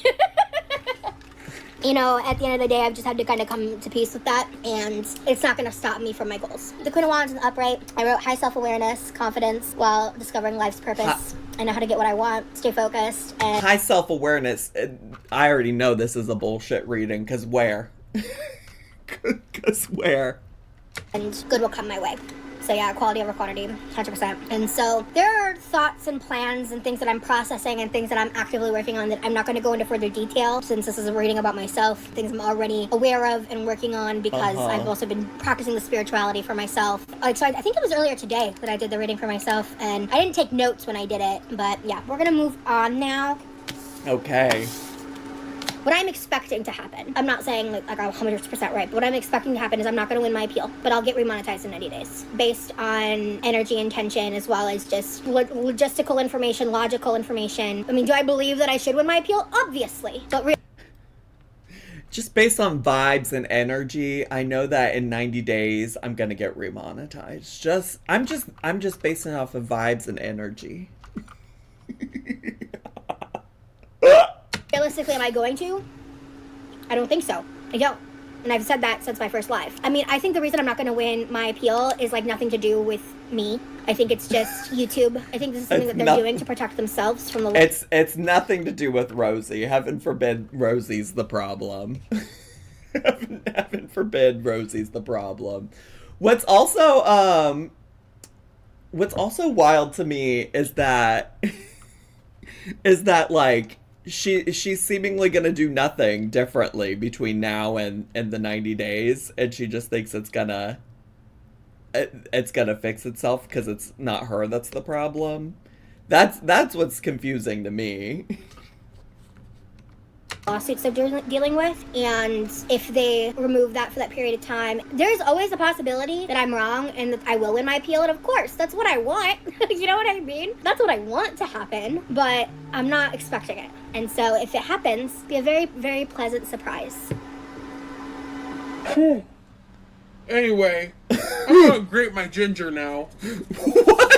You know, at the end of the day, I've just had to kind of come to peace with that, and it's not going to stop me from my goals. The Queen of Wands in the upright, I wrote high self-awareness, confidence, while discovering life's purpose. I know how to get what I want, stay focused, and... High self-awareness, I already know this is a bullshit reading, because where? Because where? And good will come my way. So yeah, quality over quantity, 100%. And so there are thoughts and plans and things that I'm processing and things that I'm actively working on that I'm not going to go into further detail, since this is a reading about myself, things I'm already aware of and working on, because I've also been practicing the spirituality for myself. Like, so I think it was earlier today that I did the reading for myself, and I didn't take notes when I did it, but yeah, we're going to move on now. Okay. What I'm expecting to happen, I'm not saying like I'm 100% right, but what I'm expecting to happen is I'm not going to win my appeal, but I'll get remonetized in 90 days based on energy and tension, as well as just logistical information, logical information. I mean, do I believe that I should win my appeal? Obviously, but just based on vibes and energy, I know that in 90 days I'm going to get remonetized. I'm just basing it off of vibes and energy. Realistically, am I going to? I don't think so. I don't. And I've said that since my first live. I mean, I think the reason I'm not going to win my appeal is like nothing to do with me. I think it's just YouTube. I think this is something that they're doing to protect themselves from the... It's nothing to do with Rosie. Heaven forbid Rosie's the problem. Heaven forbid Rosie's the problem. What's also wild to me is that like she's seemingly gonna do nothing differently between now and the 90 days, and she just thinks it's gonna fix itself because it's not her that's the problem. That's what's confusing to me. Lawsuits they're dealing with, and if they remove that for that period of time, there's always a possibility that I'm wrong and that I will win my appeal, and of course that's what I want. You know what I mean? That's what I want to happen, but I'm not expecting it. And so if it happens, be a very, very pleasant surprise. Anyway, I'm gonna grate my ginger now. What?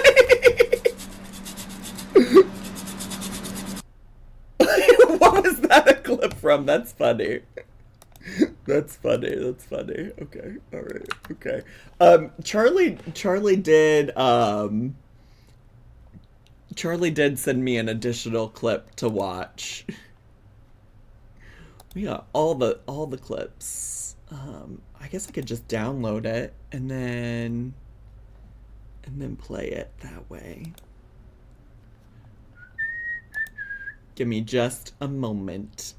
What was that a clip from? That's funny. That's funny. Okay. All right. Okay. Charlie Charlie did send me an additional clip to watch. We got all the clips. I guess I could just download it and then play it that way. Give me just a moment.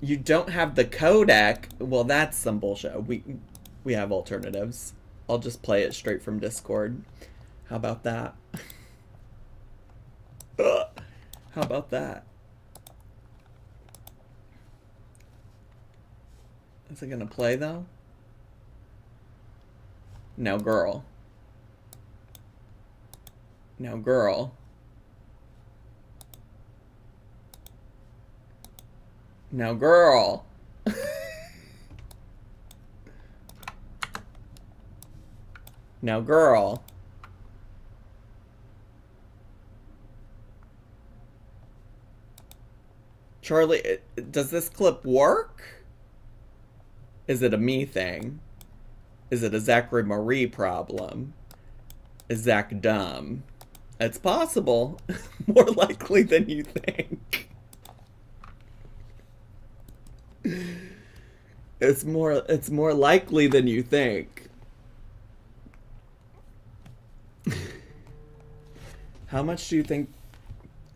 You don't have the codec. Well, that's some bullshit. We have alternatives. I'll just play it straight from Discord. How about that? How about that? Is it gonna play though? Now, girl. Now, girl. Now, girl. Now, girl. Charlie, does this clip work? Is it a me thing? Is it a Zachary Marie problem? Is Zach dumb? It's possible. More likely than you think. It's more likely than you think. How much do you think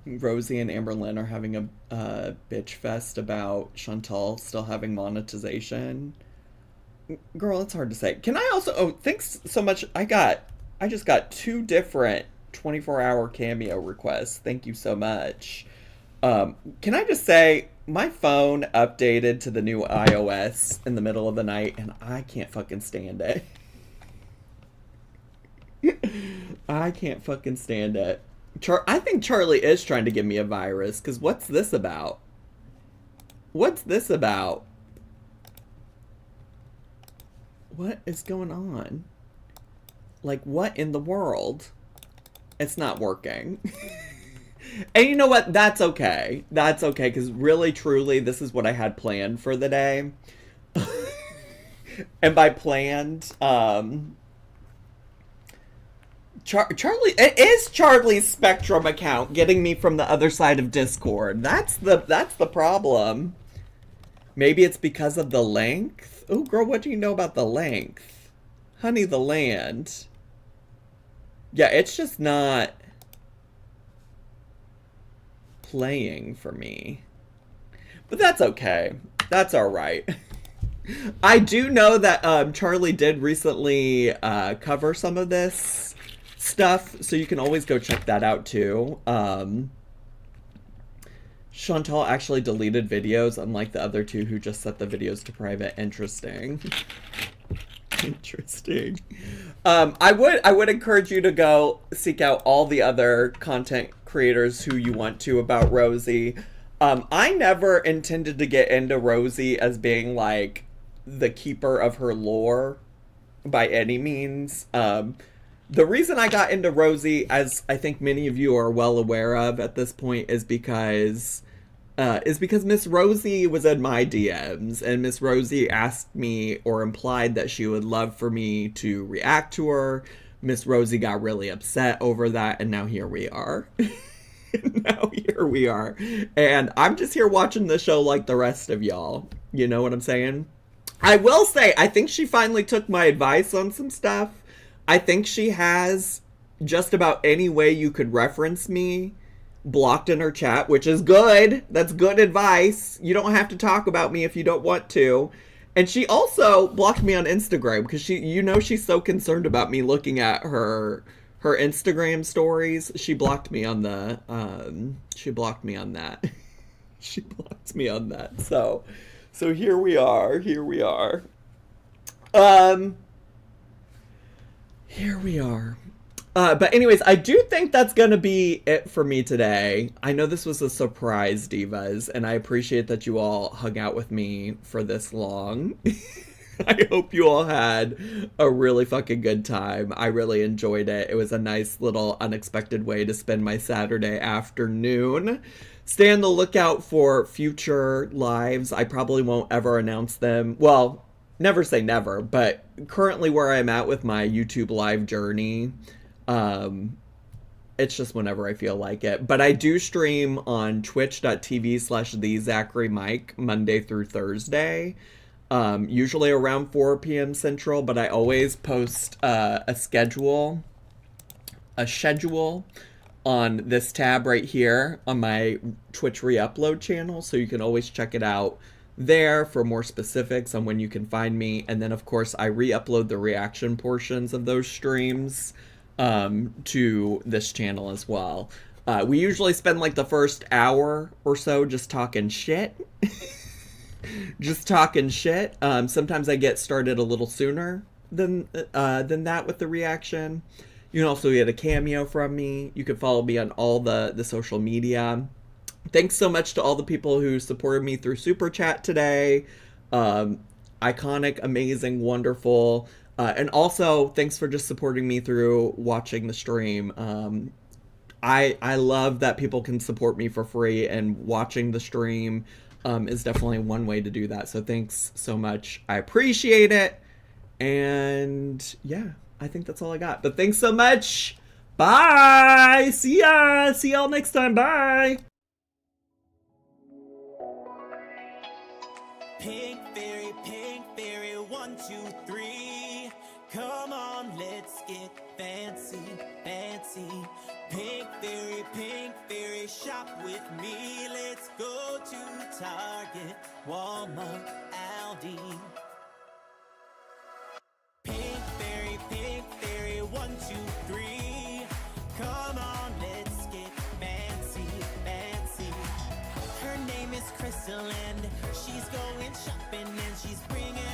Rosie and Amberlynn are having a bitch fest about Chantal still having monetization? Girl, it's hard to say. Can I also... Oh, thanks so much. I just got 2 different 24-hour Cameo requests. Thank you so much. Can I just say, my phone updated to the new iOS in the middle of the night, and I can't fucking stand it. I can't fucking stand it. I think Charlie is trying to give me a virus, because what's this about? What's this about? What is going on? Like, what in the world? It's not working. And you know what? That's okay. That's okay, because really, truly, this is what I had planned for the day. And by planned, Charlie, it is Charlie's Spectrum account getting me from the other side of Discord. That's the problem. Maybe it's because of the length. Oh, girl, what do you know about the length? Honey, the land. Yeah, it's just not playing for me. But that's okay. That's all right. I do know that Charlie did recently cover some of this stuff, so you can always go check that out too. Chantal actually deleted videos, unlike the other 2 who just set the videos to private. Interesting. Interesting. I would encourage you to go seek out all the other content creators who you want to about Rosie. I never intended to get into Rosie as being like the keeper of her lore by any means. The reason I got into Rosie, as I think many of you are well aware of at this point, is because Miss Rosie was in my DMs, and Miss Rosie asked me or implied that she would love for me to react to her. Miss Rosie got really upset over that, and now here we are. Now here we are. And I'm just here watching the show like the rest of y'all. You know what I'm saying? I will say, I think she finally took my advice on some stuff. I think she has just about any way you could reference me blocked in her chat, which is good. That's good advice. You don't have to talk about me if you don't want to. And she also blocked me on Instagram because she's so concerned about me looking at her Instagram stories. She blocked me on that. She blocked me on that. So here we are. Here we are. But anyways, I do think that's going to be it for me today. I know this was a surprise, divas, and I appreciate that you all hung out with me for this long. I hope you all had a really fucking good time. I really enjoyed it. It was a nice little unexpected way to spend my Saturday afternoon. Stay on the lookout for future lives. I probably won't ever announce them. Well, never say never, but currently where I'm at with my YouTube live journey, it's just whenever I feel like it. But I do stream on twitch.tv/thezacharymike Monday through Thursday, usually around 4 p.m. Central, but I always post a schedule on this tab right here on my Twitch re-upload channel, so you can always check it out there for more specifics on when you can find me. And then of course I re-upload the reaction portions of those streams to this channel as well. We usually spend like the first hour or so just talking shit. Just talking shit. Sometimes I get started a little sooner than that with the reaction. You can also get a cameo from me. You can follow me on all the social media. Thanks so much to all the people who supported me through Super Chat today. Iconic, amazing, wonderful. And also, thanks for just supporting me through watching the stream. I love that people can support me for free, and watching the stream is definitely one way to do that. So thanks so much. I appreciate it. And yeah, I think that's all I got. But thanks so much. Bye. See ya. See y'all next time. Bye. Pink fairy, 1, 2, 3. Come on, let's get fancy, fancy. Pink fairy, shop with me. Let's go to Target, Walmart, Aldi. Pink fairy, 1, 2, 3. Come on, let's get fancy, fancy. Her name is Crystal and she's going shopping and she's bringing